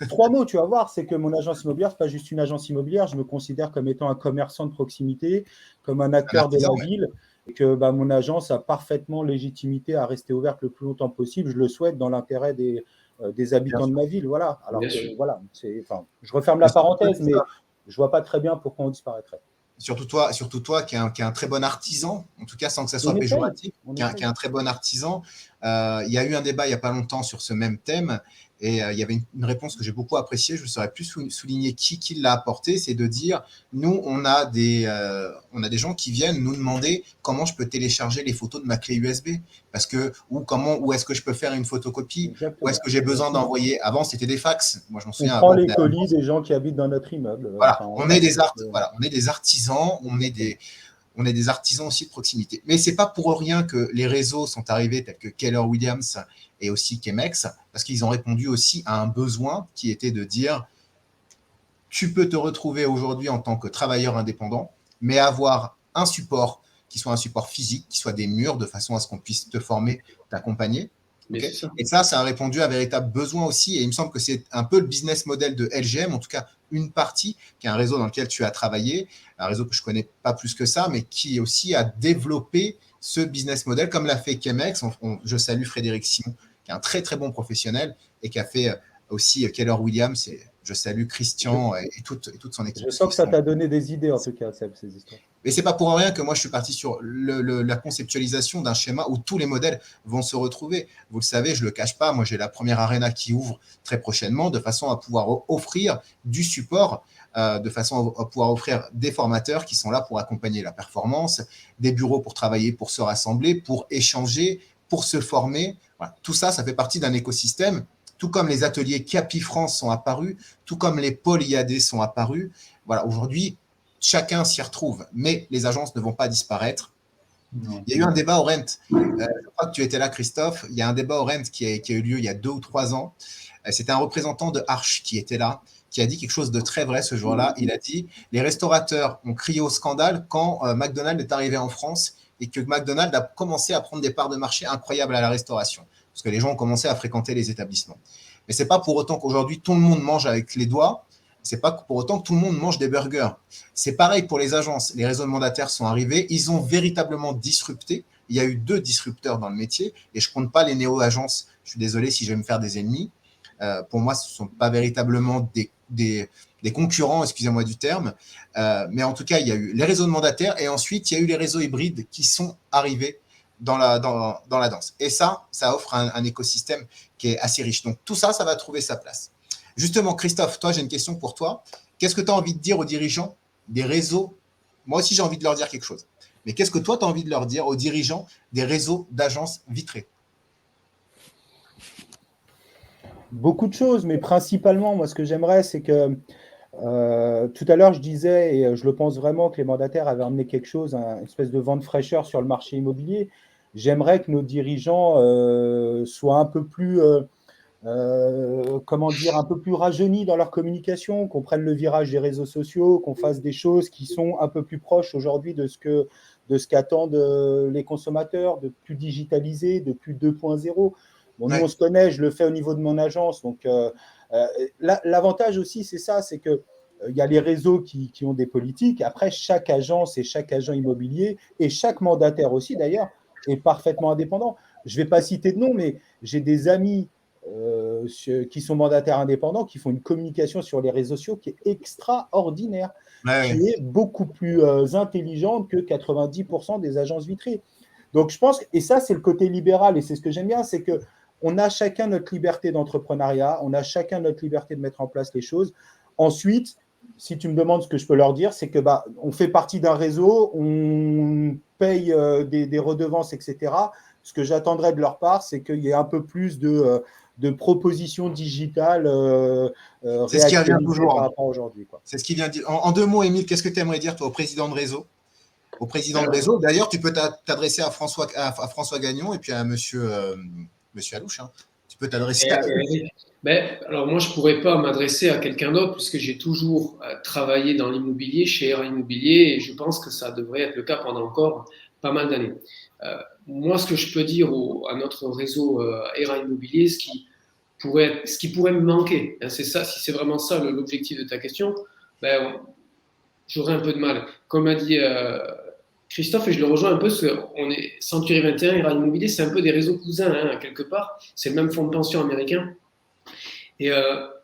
3 mots, tu vas voir, c'est que mon agence immobilière, ce n'est pas juste une agence immobilière, je me considère comme étant un commerçant de proximité, comme un acteur de la ville, et que mon agence a parfaitement légitimité à rester ouverte le plus longtemps possible. Je le souhaite dans l'intérêt des habitants de ma ville. Voilà. Alors voilà, je referme la parenthèse, mais je ne vois pas très bien pourquoi on disparaîtrait. Surtout toi qui est un très bon artisan, en tout cas sans que ça soit péjoratif, qui est un très bon artisan. Il y a eu un débat il n'y a pas longtemps sur ce même thème Et il y avait une réponse que j'ai beaucoup appréciée, je ne saurais plus souligner qui l'a apporté, c'est de dire, nous, on a des gens qui viennent nous demander comment je peux télécharger les photos de ma clé USB, parce que, où est-ce que je peux faire une photocopie, Exactement. où est-ce que j'ai besoin d'envoyer. Avant, c'était des fax. Moi, je m'en On souviens. prend Avant, les colis des gens qui habitent dans notre immeuble. voilà, Enfin, on est des artisans, on est des artisans aussi de proximité. Mais ce n'est pas pour rien que les réseaux sont arrivés tels que Keller Williams et aussi Chemex, parce qu'ils ont répondu aussi à un besoin qui était de dire tu peux te retrouver aujourd'hui en tant que travailleur indépendant, mais avoir un support qui soit un support physique, qui soit des murs, de façon à ce qu'on puisse te former, t'accompagner. Okay. Et ça a répondu à un véritable besoin aussi. Et il me semble que c'est un peu le business model de LGM, en tout cas une partie, qui est un réseau dans lequel tu as travaillé, un réseau que je ne connais pas plus que ça, mais qui aussi a développé ce business model, comme l'a fait Chemex. Je salue Frédéric Simon, qui est un très très bon professionnel et qui a fait aussi Keller Williams. Et je salue Christian et toute son équipe. Je sens que ça t'a donné des idées, en tout cas, Seb, ces histoires. Mais ce n'est pas pour rien que moi, je suis parti sur la conceptualisation d'un schéma où tous les modèles vont se retrouver. Vous le savez, je ne le cache pas, moi, j'ai la première arena qui ouvre très prochainement, de façon à pouvoir offrir du support, de façon à pouvoir offrir des formateurs qui sont là pour accompagner la performance, des bureaux pour travailler, pour se rassembler, pour échanger, pour se former. Voilà. Tout ça, ça fait partie d'un écosystème. Tout comme les ateliers Capi France sont apparus, tout comme les pôles IAD sont apparus. Voilà, aujourd'hui, chacun s'y retrouve, mais les agences ne vont pas disparaître. Non. Il y a eu un débat au Rent. Je crois que tu étais là, Christophe. Il y a un débat au Rent qui a eu lieu il y a 2 ou 3 ans. C'était un représentant de Arch qui était là, qui a dit quelque chose de très vrai ce jour-là. Il a dit « Les restaurateurs ont crié au scandale quand McDonald's est arrivé en France et que McDonald's a commencé à prendre des parts de marché incroyables à la restauration. » Parce que les gens ont commencé à fréquenter les établissements. Mais ce n'est pas pour autant qu'aujourd'hui, tout le monde mange avec les doigts. Ce n'est pas pour autant que tout le monde mange des burgers. C'est pareil pour les agences. Les réseaux de mandataires sont arrivés. Ils ont véritablement disrupté. Il y a eu 2 disrupteurs dans le métier. Et je ne compte pas les néo-agences. Je suis désolé si je vais me faire des ennemis. Pour moi, ce ne sont pas véritablement des concurrents, excusez-moi du terme. Mais en tout cas, il y a eu les réseaux de mandataires. Et ensuite, il y a eu les réseaux hybrides qui sont arrivés dans la danse. Et ça offre un écosystème qui est assez riche. Donc, tout ça, ça va trouver sa place. Justement, Christophe, toi, j'ai une question pour toi. Qu'est-ce que tu as envie de dire aux dirigeants des réseaux? Moi aussi, j'ai envie de leur dire quelque chose. Mais qu'est-ce que toi, tu as envie de leur dire aux dirigeants des réseaux d'agences vitrées? Beaucoup de choses, mais principalement, moi, ce que j'aimerais, c'est que tout à l'heure, je disais, et je le pense vraiment, que les mandataires avaient amené quelque chose, une espèce de vent de fraîcheur sur le marché immobilier. J'aimerais que nos dirigeants soient un peu plus, un peu plus rajeunis dans leur communication, qu'on prenne le virage des réseaux sociaux, qu'on fasse des choses qui sont un peu plus proches aujourd'hui de ce qu'attendent les consommateurs, de plus digitalisé, de plus 2.0. Bon, nous, on se connaît, je le fais au niveau de mon agence. Donc, l'avantage aussi, c'est ça, c'est que il y a les réseaux qui ont des politiques. Après, chaque agence et chaque agent immobilier et chaque mandataire aussi, d'ailleurs, est parfaitement indépendant. Je ne vais pas citer de nom, mais j'ai des amis qui sont mandataires indépendants qui font une communication sur les réseaux sociaux qui est extraordinaire, qui est beaucoup plus intelligente que 90% des agences vitrées. Donc, je pense, et ça, c'est le côté libéral, et c'est ce que j'aime bien, c'est qu'on a chacun notre liberté d'entrepreneuriat, on a chacun notre liberté de mettre en place les choses. Ensuite, si tu me demandes ce que je peux leur dire, c'est que on fait partie d'un réseau, on paye des redevances, etc. Ce que j'attendrais de leur part, c'est qu'il y ait un peu plus de propositions digitales c'est ce qui revient toujours par rapport à aujourd'hui. C'est ce qui vient dire. En 2 mots, Émile, qu'est-ce que tu aimerais dire, toi, au président de réseau? Au président de réseau. D'ailleurs, tu peux t'adresser à François Gagnon et puis à monsieur Alouche. Hein. Tu peux t'adresser à alors moi, je ne pourrais pas m'adresser à quelqu'un d'autre puisque j'ai toujours travaillé dans l'immobilier, chez ERA Immobilier, et je pense que ça devrait être le cas pendant encore pas mal d'années. Moi, ce que je peux dire à notre réseau ERA Immobilier, ce qui pourrait me manquer, hein, c'est ça, si c'est vraiment ça l'objectif de ta question, j'aurais un peu de mal. Comme a dit Christophe, et je le rejoins un peu, parce qu'on est Century 21, ERA Immobilier, c'est un peu des réseaux cousins, hein, quelque part. C'est le même fonds de pension américain. Et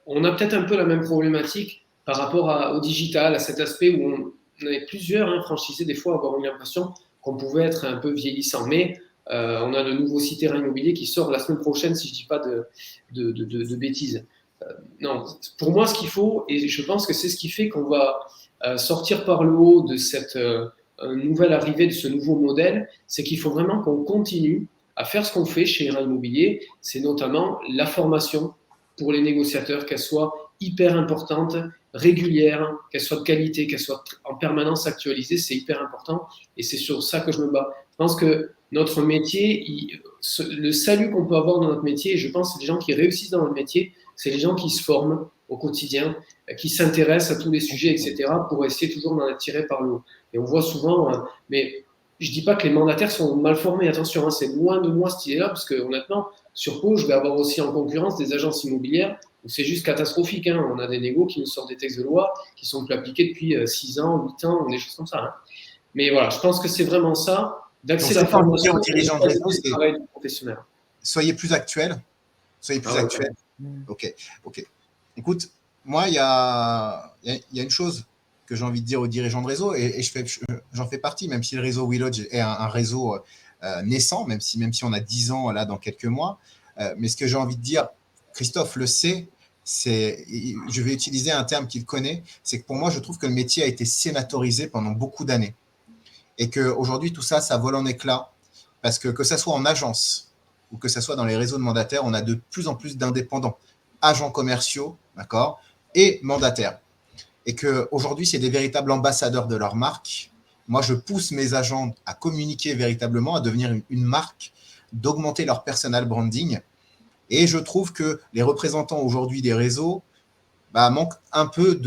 on a peut-être un peu la même problématique par rapport au digital, à cet aspect où on avait plusieurs franchisés, des fois, avoir eu l'impression qu'on pouvait être un peu vieillissant. Mais On a le nouveau site terrain immobilier qui sort la semaine prochaine, si je ne dis pas de bêtises. Non, pour moi, ce qu'il faut, et je pense que c'est ce qui fait qu'on va sortir par le haut de cette nouvelle arrivée, de ce nouveau modèle, c'est qu'il faut vraiment qu'on continue à faire ce qu'on fait chez Terrain Immobilier, c'est notamment la formation pour les négociateurs, qu'elle soit hyper importante, régulière, qu'elle soit de qualité, qu'elle soit en permanence actualisée, c'est hyper important et c'est sur ça que je me bats. Je pense que notre métier, le salut qu'on peut avoir dans notre métier, et je pense que les gens qui réussissent dans notre métier, c'est les gens qui se forment au quotidien, qui s'intéressent à tous les sujets, etc., pour essayer toujours d'en attirer par le haut. Et on voit souvent, mais je ne dis pas que les mandataires sont mal formés, attention, c'est loin de moi cette idée-là, parce que honnêtement, sur Pau, je vais avoir aussi en concurrence des agences immobilières où c'est juste catastrophique. Hein. On a des négos qui nous sortent des textes de loi qui sont plus appliqués depuis 6 ans, 8 ans, des choses comme ça. Hein. Mais voilà, je pense que c'est vraiment ça, d'accès à la formation aux dirigeants de réseau, c'est travail du professionnel. Soyez plus actuel. Soyez plus actuel. Ok. Écoute, moi, il y a une chose que j'ai envie de dire aux dirigeants de réseau, et j'en fais partie, même si le réseau WeLodge est un réseau naissant, même si on a 10 ans là dans quelques mois. Mais ce que j'ai envie de dire, Christophe le sait, je vais utiliser un terme qu'il connaît, c'est que pour moi, je trouve que le métier a été sénatorisé pendant beaucoup d'années. Et qu'aujourd'hui, tout ça, ça vole en éclats. Parce que ça soit en agence ou que ça soit dans les réseaux de mandataires, on a de plus en plus d'indépendants, agents commerciaux, d'accord, et mandataires. Et qu'aujourd'hui, c'est des véritables ambassadeurs de leur marque. Moi, je pousse mes agents à communiquer véritablement, à devenir une marque, d'augmenter leur personal branding. Et je trouve que les représentants aujourd'hui des réseaux manquent un peu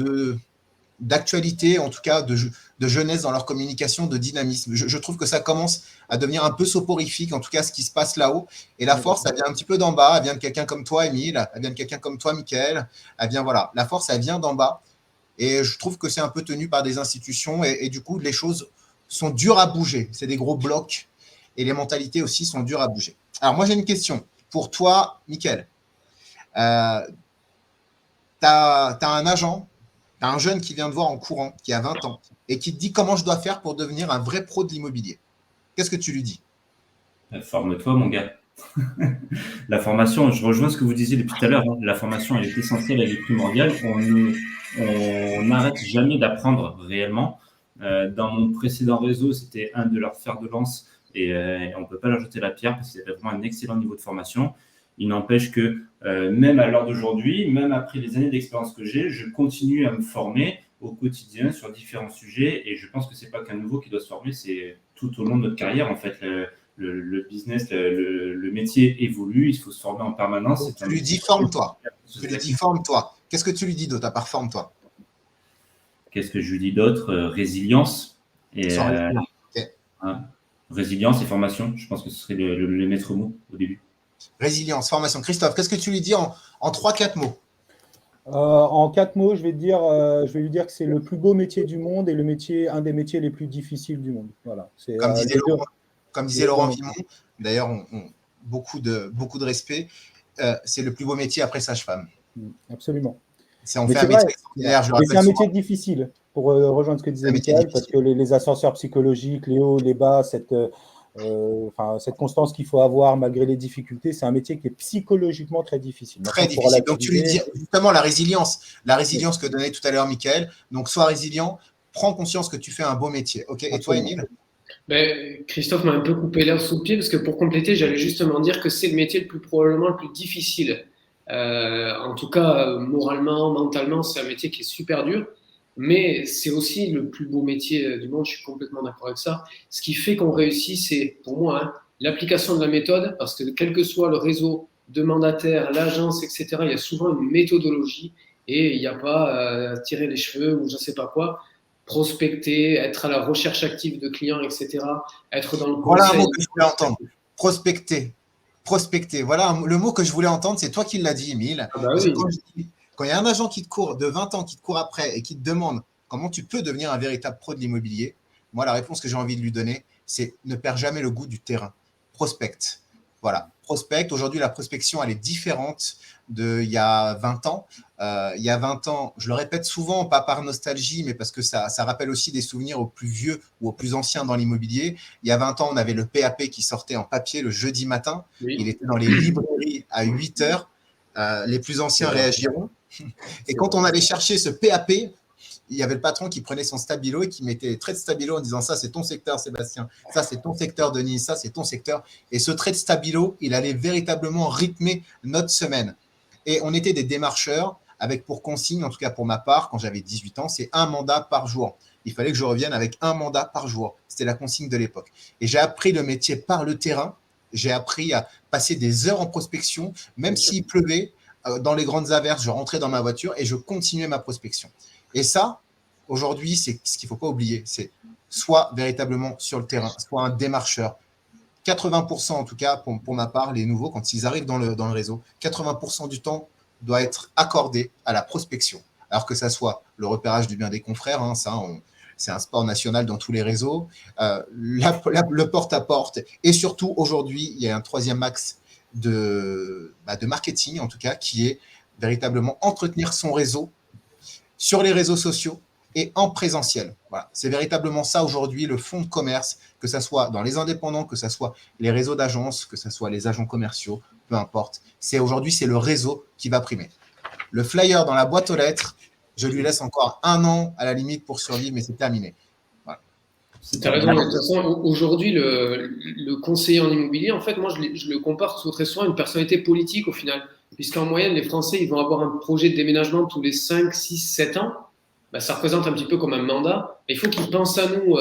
d'actualité, en tout cas de jeunesse dans leur communication, de dynamisme. Je trouve que ça commence à devenir un peu soporifique, en tout cas ce qui se passe là-haut. Et la force, elle vient un petit peu d'en bas, elle vient de quelqu'un comme toi, Émile, elle vient de quelqu'un comme toi, Mickaël. Voilà, la force, elle vient d'en bas. Et je trouve que c'est un peu tenu par des institutions et du coup, les choses sont dures à bouger. C'est des gros blocs et les mentalités aussi sont dures à bouger. Alors, moi, j'ai une question pour toi, Mickaël. Tu as un agent, tu as un jeune qui vient te voir en courant, qui a 20 ans et qui te dit comment je dois faire pour devenir un vrai pro de l'immobilier. Qu'est-ce que tu lui dis? Forme-toi, mon gars. La formation, je rejoins ce que vous disiez depuis tout à l'heure. Hein. La formation, elle est essentielle, elle est primordiale. On n'arrête jamais d'apprendre réellement. Dans mon précédent réseau, c'était un de leurs fers de lance et on ne peut pas leur jeter la pierre parce qu'il y avait vraiment un excellent niveau de formation. Il n'empêche que même à l'heure d'aujourd'hui, même après les années d'expérience que j'ai, je continue à me former au quotidien sur différents sujets et je pense que ce n'est pas qu'un nouveau qui doit se former, c'est tout au long de notre carrière en fait. Le business, le métier évolue, il faut se former en permanence. Donc, tu lui dis forme-toi. Tu lui dis forme-toi. Qu'est-ce que tu lui dis d'autre à part forme-toi? Qu'est-ce que je lui dis d'autre? Résilience. Et, okay. Résilience et formation, je pense que ce serait le maître mot au début. Résilience, formation. Christophe, qu'est-ce que tu lui dis en 3-4 mots? En 4 mots, je vais lui dire que c'est le plus beau métier du monde et un des métiers les plus difficiles du monde. Voilà. Comme disait Laurent Vimon, d'ailleurs, beaucoup de respect, c'est le plus beau métier après sage-femme. Absolument. On fait un métier extraordinaire. C'est un métier difficile, pour rejoindre ce que disait Mickaël, parce que les ascenseurs psychologiques, les hauts, les bas, cette constance qu'il faut avoir malgré les difficultés, c'est un métier qui est psychologiquement très difficile. Très difficile. Donc, tu lui dis justement la résilience que donnait tout à l'heure Mickaël. Donc, sois résilient, prends conscience que tu fais un beau métier. Ok. Et toi, Émile? Christophe m'a un peu coupé l'herbe sous le pied parce que pour compléter, j'allais justement dire que c'est le métier probablement le plus difficile. En tout cas, moralement, mentalement, c'est un métier qui est super dur, mais c'est aussi le plus beau métier du monde. Je suis complètement d'accord avec ça. Ce qui fait qu'on réussit, c'est pour moi l'application de la méthode, parce que quel que soit le réseau de mandataires, l'agence, etc., il y a souvent une méthodologie et il n'y a pas tirer les cheveux ou je ne sais pas quoi. Prospecter, être à la recherche active de clients, etc. Être dans le conseil. Voilà un mot que je voulais entendre. Prospecter. Voilà le mot que je voulais entendre. C'est toi qui l'as dit, Émile. Oui. Quand il y a un agent qui te court de 20 ans, qui te court après et qui te demande comment tu peux devenir un véritable pro de l'immobilier, moi, la réponse que j'ai envie de lui donner, c'est ne perds jamais le goût du terrain. Prospecte. Voilà, prospecte. Aujourd'hui, la prospection, elle est différente d'il y a 20 ans. Il y a 20 ans, je le répète souvent, pas par nostalgie, mais parce que ça rappelle aussi des souvenirs aux plus vieux ou aux plus anciens dans l'immobilier. Il y a 20 ans, on avait le PAP qui sortait en papier le jeudi matin. Oui. Il était dans les librairies à 8 heures. Les plus anciens réagiront. Et quand on allait chercher ce PAP, il y avait le patron qui prenait son stabilo et qui mettait trait de stabilo en disant ça c'est ton secteur Sébastien, ça c'est ton secteur Denis, ça c'est ton secteur. Et ce trait de stabilo, il allait véritablement rythmer notre semaine. Et on était des démarcheurs avec pour consigne, en tout cas pour ma part, quand j'avais 18 ans, c'est un mandat par jour. Il fallait que je revienne avec un mandat par jour. C'était la consigne de l'époque. Et j'ai appris le métier par le terrain. J'ai appris à passer des heures en prospection, même s'il pleuvait, dans les grandes averses, je rentrais dans ma voiture et je continuais ma prospection. Et ça, aujourd'hui, c'est ce qu'il ne faut pas oublier. C'est soit véritablement sur le terrain, soit un démarcheur. 80% en tout cas, pour ma part, les nouveaux, quand ils arrivent dans le réseau, 80% du temps doit être accordé à la prospection. Alors que ça soit le repérage du bien des confrères, hein, c'est un sport national dans tous les réseaux, le porte-à-porte. Et surtout, aujourd'hui, il y a un troisième axe de marketing, en tout cas, qui est véritablement entretenir son réseau sur les réseaux sociaux et en présentiel. Voilà. C'est véritablement ça aujourd'hui, le fonds de commerce, que ce soit dans les indépendants, que ce soit les réseaux d'agences, que ce soit les agents commerciaux, peu importe. Aujourd'hui, c'est le réseau qui va primer. Le flyer dans la boîte aux lettres, je lui laisse encore 1 an à la limite pour survivre, mais c'est terminé. Voilà. Tu as raison. De toute façon, aujourd'hui, le conseiller en immobilier, en fait, moi, je le compare très souvent à une personnalité politique au final. Puisqu'en moyenne, les Français, ils vont avoir un projet de déménagement tous les 5, 6, 7 ans. Ben, ça représente un petit peu comme un mandat. Et il faut qu'ils pensent à nous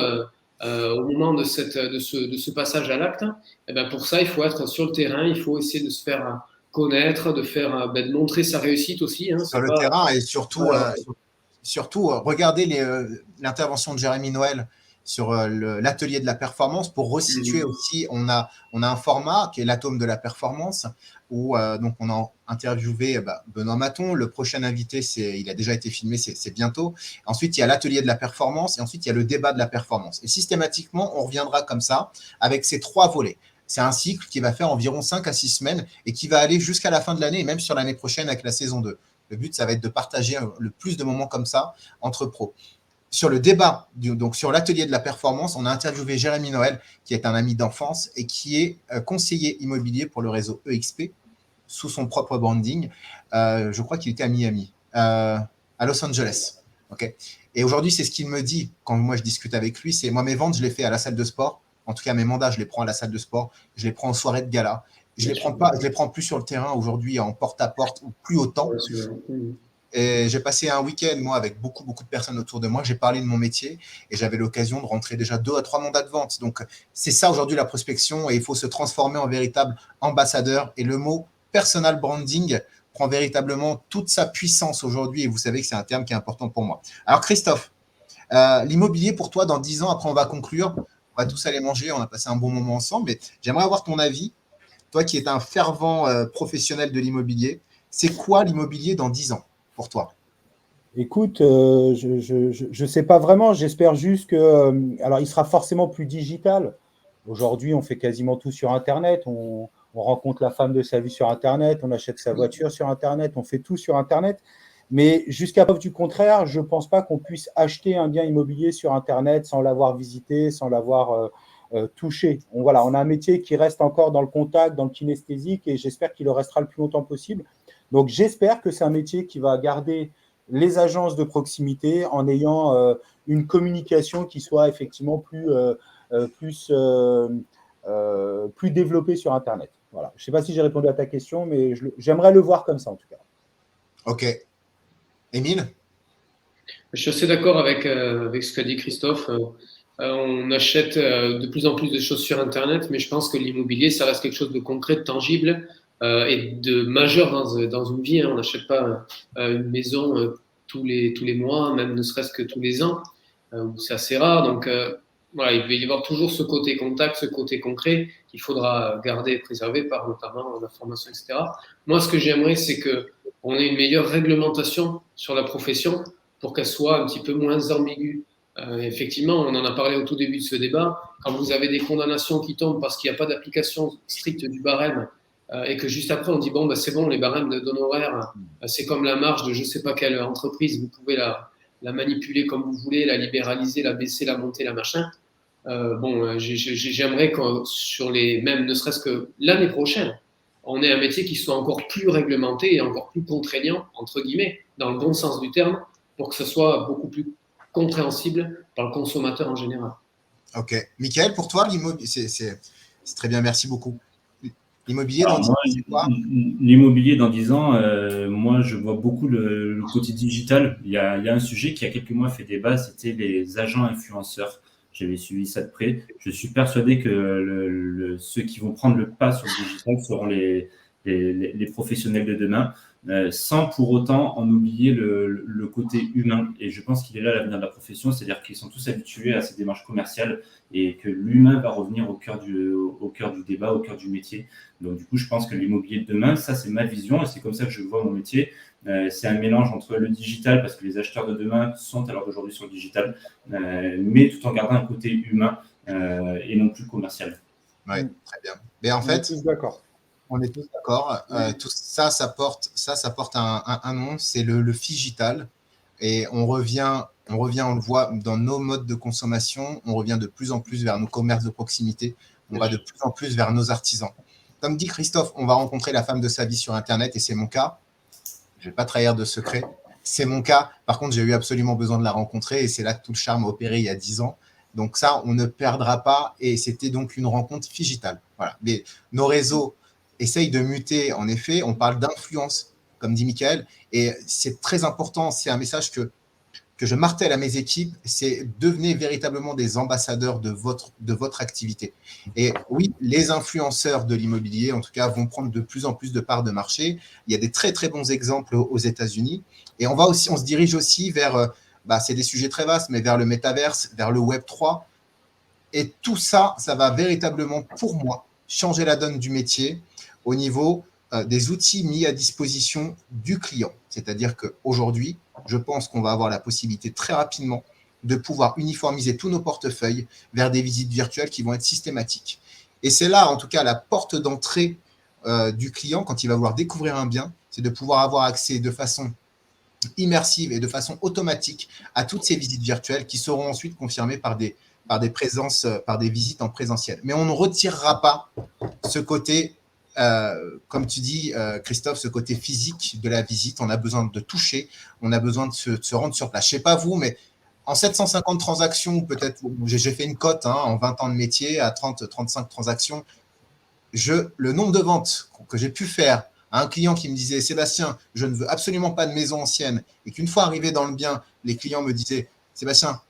au moment de ce passage à l'acte. Et ben, pour ça, il faut être sur le terrain, il faut essayer de se faire connaître, de montrer sa réussite aussi. Hein, sur le terrain et surtout, regardez l'intervention de Jérémy Noël sur l'atelier de la performance pour resituer aussi. On a un format qui est l'atome de la performance où donc on a interviewé Benoît Maton. Le prochain invité, il a déjà été filmé, c'est bientôt. Ensuite, il y a l'atelier de la performance et ensuite, il y a le débat de la performance. Et systématiquement, on reviendra comme ça avec ces 3 volets. C'est un cycle qui va faire environ 5 à 6 semaines et qui va aller jusqu'à la fin de l'année et même sur l'année prochaine avec la saison 2. Le but, ça va être de partager le plus de moments comme ça entre pros. Sur le débat, donc sur l'atelier de la performance, on a interviewé Jérémy Noël, qui est un ami d'enfance et qui est conseiller immobilier pour le réseau EXP, sous son propre branding. Je crois qu'il était à Miami, à Los Angeles. Okay. Et aujourd'hui, c'est ce qu'il me dit quand moi je discute avec lui, c'est moi mes ventes, je les fais à la salle de sport. En tout cas, mes mandats, je les prends à la salle de sport, je les prends en soirée de gala. Je les prends plus sur le terrain aujourd'hui en porte-à-porte ou plus autant. Et j'ai passé un week-end, moi, avec beaucoup de personnes autour de moi. J'ai parlé de mon métier et j'avais l'occasion de rentrer déjà 2 à 3 mandats de vente. Donc, c'est ça aujourd'hui la prospection et il faut se transformer en véritable ambassadeur. Et le mot personal branding prend véritablement toute sa puissance aujourd'hui. Et vous savez que c'est un terme qui est important pour moi. Alors, Christophe, l'immobilier pour toi, dans 10 ans, après on va conclure. On va tous aller manger, on a passé un bon moment ensemble. Mais j'aimerais avoir ton avis. Toi qui es un fervent professionnel de l'immobilier, c'est quoi l'immobilier dans 10 ans pour toi? Écoute, je sais pas vraiment. J'espère juste que… alors, il sera forcément plus digital. Aujourd'hui, on fait quasiment tout sur Internet. On rencontre la femme de sa vie sur Internet. On achète sa voiture sur Internet. On fait tout sur Internet. Mais jusqu'à preuve du contraire, je ne pense pas qu'on puisse acheter un bien immobilier sur Internet sans l'avoir visité, sans l'avoir touché. On a un métier qui reste encore dans le contact, dans le kinesthésique, et j'espère qu'il le restera le plus longtemps possible. Donc, j'espère que c'est un métier qui va garder les agences de proximité en ayant une communication qui soit effectivement plus développée sur Internet. Voilà. Je ne sais pas si j'ai répondu à ta question, mais j'aimerais le voir comme ça en tout cas. Ok. Émile? Je suis assez d'accord avec ce qu'a dit Christophe. On achète de plus en plus de choses sur Internet, mais je pense que l'immobilier, ça reste quelque chose de concret, de tangible et de majeur dans une vie. Hein. On n'achète pas une maison tous les mois, même ne serait-ce que tous les ans, où c'est assez rare. Donc, voilà, il va y avoir toujours ce côté contact, ce côté concret qu'il faudra garder et préserver par notamment la formation, etc. Moi, ce que j'aimerais, c'est qu'on ait une meilleure réglementation sur la profession pour qu'elle soit un petit peu moins ambiguë. Effectivement, on en a parlé au tout début de ce débat. Quand vous avez des condamnations qui tombent parce qu'il n'y a pas d'application stricte du barème et que juste après on dit bon, bah, c'est bon, les barèmes d'honoraires, c'est comme la marge de je ne sais pas quelle entreprise, vous pouvez la manipuler comme vous voulez, la libéraliser, la baisser, la monter, la machin. J'aimerais que sur les même ne serait-ce que l'année prochaine, on ait un métier qui soit encore plus réglementé et encore plus contraignant, entre guillemets, dans le bon sens du terme, pour que ce soit beaucoup plus compréhensible par le consommateur en général. Ok. Michael, pour toi, l'immobilier, c'est très bien, merci beaucoup. L'immobilier dans 10 ans, c'est quoi? L'immobilier dans 10 ans, moi, je vois beaucoup le côté digital. Il y a un sujet qui, il y a quelques mois, fait débat, c'était les agents influenceurs. J'avais suivi ça de près. Je suis persuadé que ceux qui vont prendre le pas sur le digital seront les professionnels de demain, sans pour autant en oublier le côté humain. Et je pense qu'il est là l'avenir de la profession, c'est-à-dire qu'ils sont tous habitués à ces démarches commerciales et que l'humain va revenir au cœur du débat, au cœur du métier. Donc, du coup, je pense que l'immobilier de demain, ça, c'est ma vision et c'est comme ça que je vois mon métier. C'est un mélange entre le digital, parce que les acheteurs de demain sont à l'heure d'aujourd'hui sur le digital, mais tout en gardant un côté humain et non plus commercial. Oui, très bien. Mais en fait, d'accord. On est tous d'accord. Tout ça, ça porte un nom, c'est le figital. Et on revient, on le voit dans nos modes de consommation, on revient de plus en plus vers nos commerces de proximité, on va de plus en plus vers nos artisans. Comme dit Christophe, on va rencontrer la femme de sa vie sur Internet et c'est mon cas. Je ne vais pas trahir de secret. C'est mon cas. Par contre, j'ai eu absolument besoin de la rencontrer et c'est là que tout le charme a opéré il y a 10 ans. Donc ça, on ne perdra pas et c'était donc une rencontre figitale. Voilà. Mais nos réseaux essayent de muter, en effet. On parle d'influence, comme dit Michael, et c'est très important. C'est un message que je martèle à mes équipes, c'est devenez véritablement des ambassadeurs de votre activité. Et oui, les influenceurs de l'immobilier, en tout cas, vont prendre de plus en plus de parts de marché. Il y a des très, très bons exemples aux États-Unis. Et on se dirige aussi vers, c'est des sujets très vastes, mais vers le métaverse, vers le Web 3. Et tout ça, ça va véritablement, pour moi, changer la donne du métier au niveau des outils mis à disposition du client. C'est-à-dire qu'aujourd'hui, je pense qu'on va avoir la possibilité très rapidement de pouvoir uniformiser tous nos portefeuilles vers des visites virtuelles qui vont être systématiques. Et c'est là, en tout cas, la porte d'entrée du client quand il va vouloir découvrir un bien, c'est de pouvoir avoir accès de façon immersive et de façon automatique à toutes ces visites virtuelles qui seront ensuite confirmées par des visites en présentiel. Mais on ne retirera pas ce côté comme tu dis, Christophe, ce côté physique de la visite, on a besoin de toucher, on a besoin de se rendre sur place. Je ne sais pas vous, mais en 750 transactions, peut-être, j'ai fait une cote en 20 ans de métier, à 30-35 transactions, le nombre de ventes que j'ai pu faire à un client qui me disait « Sébastien, je ne veux absolument pas de maison ancienne » et qu'une fois arrivé dans le bien, les clients me disaient « Sébastien,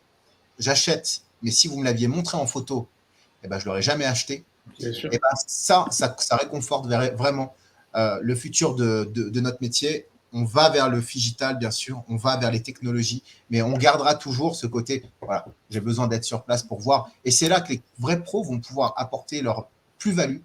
j'achète, mais si vous me l'aviez montré en photo, je ne l'aurais jamais acheté ». Et ça réconforte vraiment le futur de notre métier. On va vers le figital, bien sûr, on va vers les technologies, mais on gardera toujours ce côté, voilà, j'ai besoin d'être sur place pour voir. Et c'est là que les vrais pros vont pouvoir apporter leur plus-value.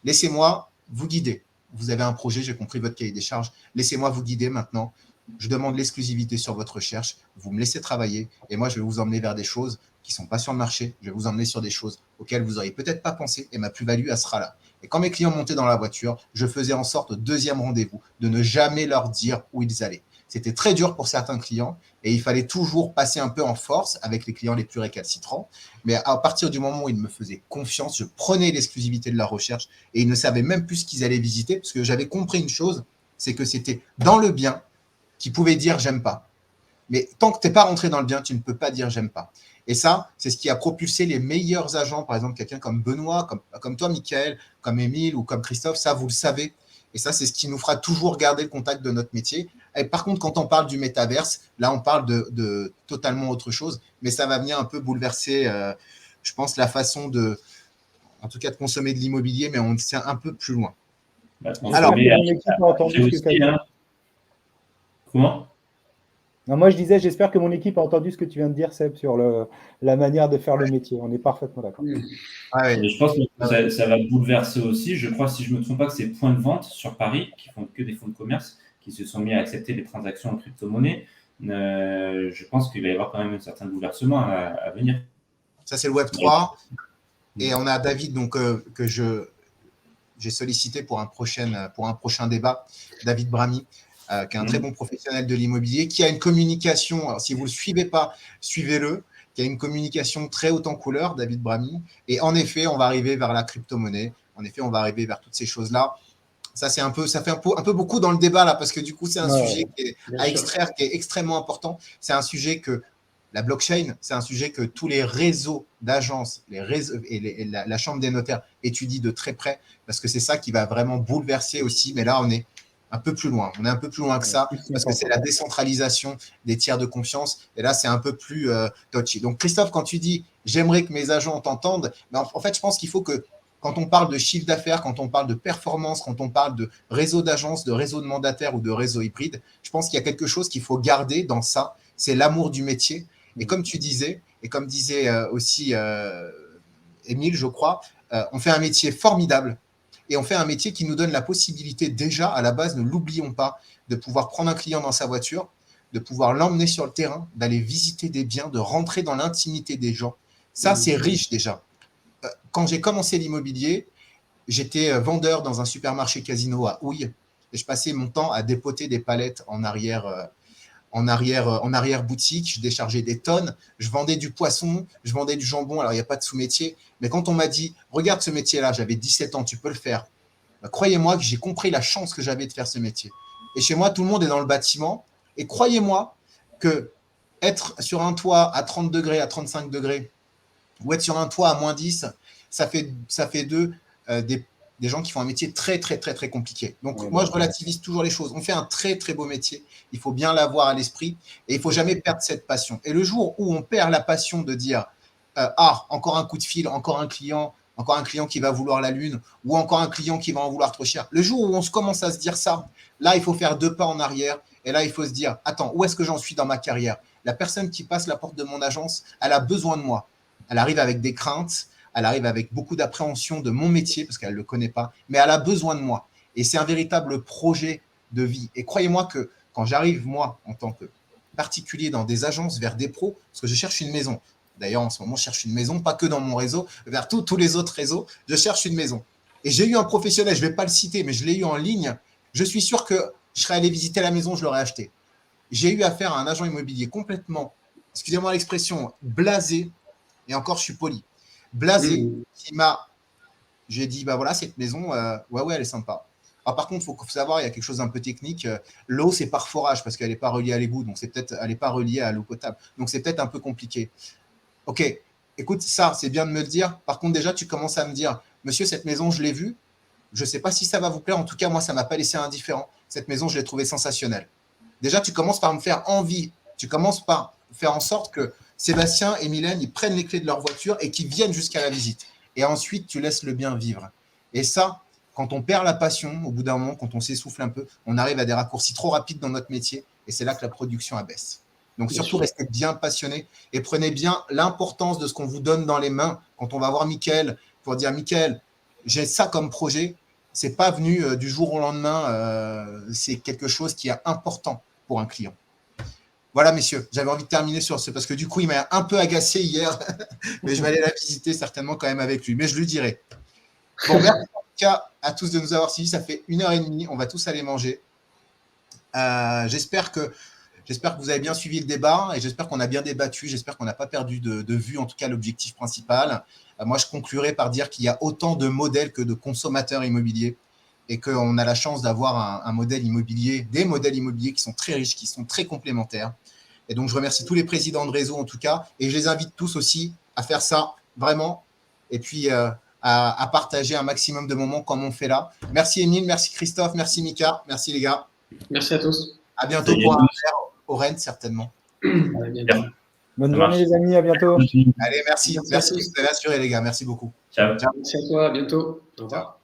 Laissez-moi vous guider. Vous avez un projet, j'ai compris votre cahier des charges. Laissez-moi vous guider maintenant. Je demande l'exclusivité sur votre recherche. Vous me laissez travailler et moi, je vais vous emmener vers des choses qui ne sont pas sur le marché. Je vais vous emmener sur des choses auxquelles vous n'auriez peut-être pas pensé et ma plus-value, elle sera là. Et quand mes clients montaient dans la voiture, je faisais en sorte au deuxième rendez-vous de ne jamais leur dire où ils allaient. C'était très dur pour certains clients et il fallait toujours passer un peu en force avec les clients les plus récalcitrants. Mais à partir du moment où ils me faisaient confiance, je prenais l'exclusivité de la recherche et ils ne savaient même plus ce qu'ils allaient visiter parce que j'avais compris une chose, c'est que c'était dans le bien qu'ils pouvaient dire « j'aime pas ». Mais tant que tu n'es pas rentré dans le bien, tu ne peux pas dire « j'aime pas ». Et ça, c'est ce qui a propulsé les meilleurs agents, par exemple quelqu'un comme Benoît, comme toi, Michael, comme Émile ou comme Christophe, ça, vous le savez. Et ça, c'est ce qui nous fera toujours garder le contact de notre métier. Et par contre, quand on parle du métaverse, là, on parle de totalement autre chose, mais ça va venir un peu bouleverser, je pense, la façon en tout cas, de consommer de l'immobilier, mais on tient un peu plus loin. Alors, mon équipe a entendu ce que tu as dit. Comment ? Non, moi, je disais, j'espère que mon équipe a entendu ce que tu viens de dire, Seb, sur la manière de faire le métier. On est parfaitement d'accord. Et je pense que ça va bouleverser aussi. Je crois, si je ne me trompe pas, que ces points de vente sur Paris, qui font que des fonds de commerce, qui se sont mis à accepter les transactions en crypto-monnaie, je pense qu'il va y avoir quand même un certain bouleversement à venir. Ça, c'est le Web 3. Et on a David, donc, que j'ai sollicité pour un prochain débat, David Bramy, qui est un très bon professionnel de l'immobilier, qui a une communication, alors si vous ne le suivez pas, suivez-le, qui a une communication très haute en couleur, David Bramy. Et en effet, on va arriver vers la crypto-monnaie. En effet, on va arriver vers toutes ces choses-là. Ça fait un peu beaucoup dans le débat là, parce que du coup, c'est un sujet qui est à extraire, qui est extrêmement important. C'est un sujet que la blockchain, c'est un sujet que tous les réseaux d'agences, les réseaux et la Chambre des notaires étudient de très près, parce que c'est ça qui va vraiment bouleverser aussi. Mais là, on est un peu plus loin. On est un peu plus loin que ça, parce que c'est la décentralisation des tiers de confiance. Et là, c'est un peu plus touchy. Donc, Christophe, quand tu dis « j'aimerais que mes agents t'entendent », en fait, je pense qu'il faut que quand on parle de chiffre d'affaires, quand on parle de performance, quand on parle de réseau d'agences, de réseau de mandataires ou de réseau hybride, je pense qu'il y a quelque chose qu'il faut garder dans ça, c'est l'amour du métier. Et comme tu disais, et comme disait aussi Émile, je crois, on fait un métier formidable et on fait un métier qui nous donne la possibilité déjà, à la base, ne l'oublions pas, de pouvoir prendre un client dans sa voiture, de pouvoir l'emmener sur le terrain, d'aller visiter des biens, de rentrer dans l'intimité des gens. Ça, c'est riche déjà. Quand j'ai commencé l'immobilier, j'étais vendeur dans un supermarché casino à Houille et je passais mon temps à dépoter des palettes en arrière boutique. Je déchargeais des tonnes, je vendais du poisson, je vendais du jambon. Alors, il n'y a pas de sous-métier. Mais quand on m'a dit, regarde ce métier-là, j'avais 17 ans, tu peux le faire. Croyez-moi que j'ai compris la chance que j'avais de faire ce métier. Et chez moi, tout le monde est dans le bâtiment. Et croyez-moi que être sur un toit à 30 degrés, à 35 degrés, ou être sur un toit à moins 10, ça fait d'eux des gens qui font un métier très, très, très, très compliqué. Donc, moi, je relativise toujours les choses. On fait un très, très beau métier. Il faut bien l'avoir à l'esprit et il ne faut jamais perdre cette passion. Et le jour où on perd la passion de dire encore un coup de fil, encore un client qui va vouloir la lune ou encore un client qui va en vouloir trop cher, le jour où on se commence à se dire ça, là, il faut faire 2 pas en arrière et là, il faut se dire, attends, où est-ce que j'en suis dans ma carrière? La personne qui passe la porte de mon agence, elle a besoin de moi. Elle arrive avec des craintes, elle arrive avec beaucoup d'appréhension de mon métier parce qu'elle ne le connaît pas, mais elle a besoin de moi. Et c'est un véritable projet de vie. Et croyez-moi que quand j'arrive, moi, en tant que particulier dans des agences vers des pros, parce que je cherche une maison. D'ailleurs, en ce moment, je cherche une maison, pas que dans mon réseau, vers tous les autres réseaux, je cherche une maison. Et j'ai eu un professionnel, je ne vais pas le citer, mais je l'ai eu en ligne. Je suis sûr que je serais allé visiter la maison, je l'aurais acheté. J'ai eu affaire à un agent immobilier complètement, excusez-moi l'expression, blasé, et encore, je suis poli. Blasé, j'ai dit, bah voilà, cette maison, ouais, elle est sympa. Alors, par contre, il faut savoir, il y a quelque chose d'un peu technique. L'eau, c'est par forage parce qu'elle n'est pas reliée à l'égout, donc elle n'est pas reliée à l'eau potable. Donc, c'est peut-être un peu compliqué. Ok, écoute, ça, c'est bien de me le dire. Par contre, déjà, tu commences à me dire, monsieur, cette maison, je l'ai vue. Je ne sais pas si ça va vous plaire. En tout cas, moi, ça ne m'a pas laissé indifférent. Cette maison, je l'ai trouvée sensationnelle. Déjà, tu commences par me faire envie. Tu commences par faire en sorte que Sébastien et Mylène, ils prennent les clés de leur voiture et qu'ils viennent jusqu'à la visite. Et ensuite, tu laisses le bien vivre. Et ça, quand on perd la passion, au bout d'un moment, quand on s'essouffle un peu, on arrive à des raccourcis trop rapides dans notre métier et c'est là que la production abaisse. Donc, surtout, restez bien passionné et prenez bien l'importance de ce qu'on vous donne dans les mains. Quand on va voir Mickaël pour dire « Mickaël, j'ai ça comme projet », ce n'est pas venu du jour au lendemain. C'est quelque chose qui est important pour un client. Voilà, messieurs, j'avais envie de terminer sur ce, parce que du coup, il m'a un peu agacé hier, mais je vais aller la visiter certainement quand même avec lui, mais je lui dirai. Bon, merci en tout cas à tous de nous avoir suivis, ça fait 1h30, on va tous aller manger. J'espère que vous avez bien suivi le débat et j'espère qu'on a bien débattu, j'espère qu'on n'a pas perdu de vue, en tout cas, l'objectif principal. Moi, je conclurai par dire qu'il y a autant de modèles que de consommateurs immobiliers et qu'on a la chance d'avoir un modèle immobilier, des modèles immobiliers qui sont très riches, qui sont très complémentaires. Et donc, je remercie tous les présidents de réseau, en tout cas, et je les invite tous aussi à faire ça, vraiment, et puis à partager un maximum de moments comme on fait là. Merci Émile, merci Christophe, merci Mika, merci les gars. Merci à tous. À bientôt pour un verre au Rennes, certainement. À bientôt. Bonne journée les amis, à bientôt. Allez, merci. Merci, vous avez assuré les gars, merci beaucoup. Ciao. Merci à toi, à bientôt. Au revoir.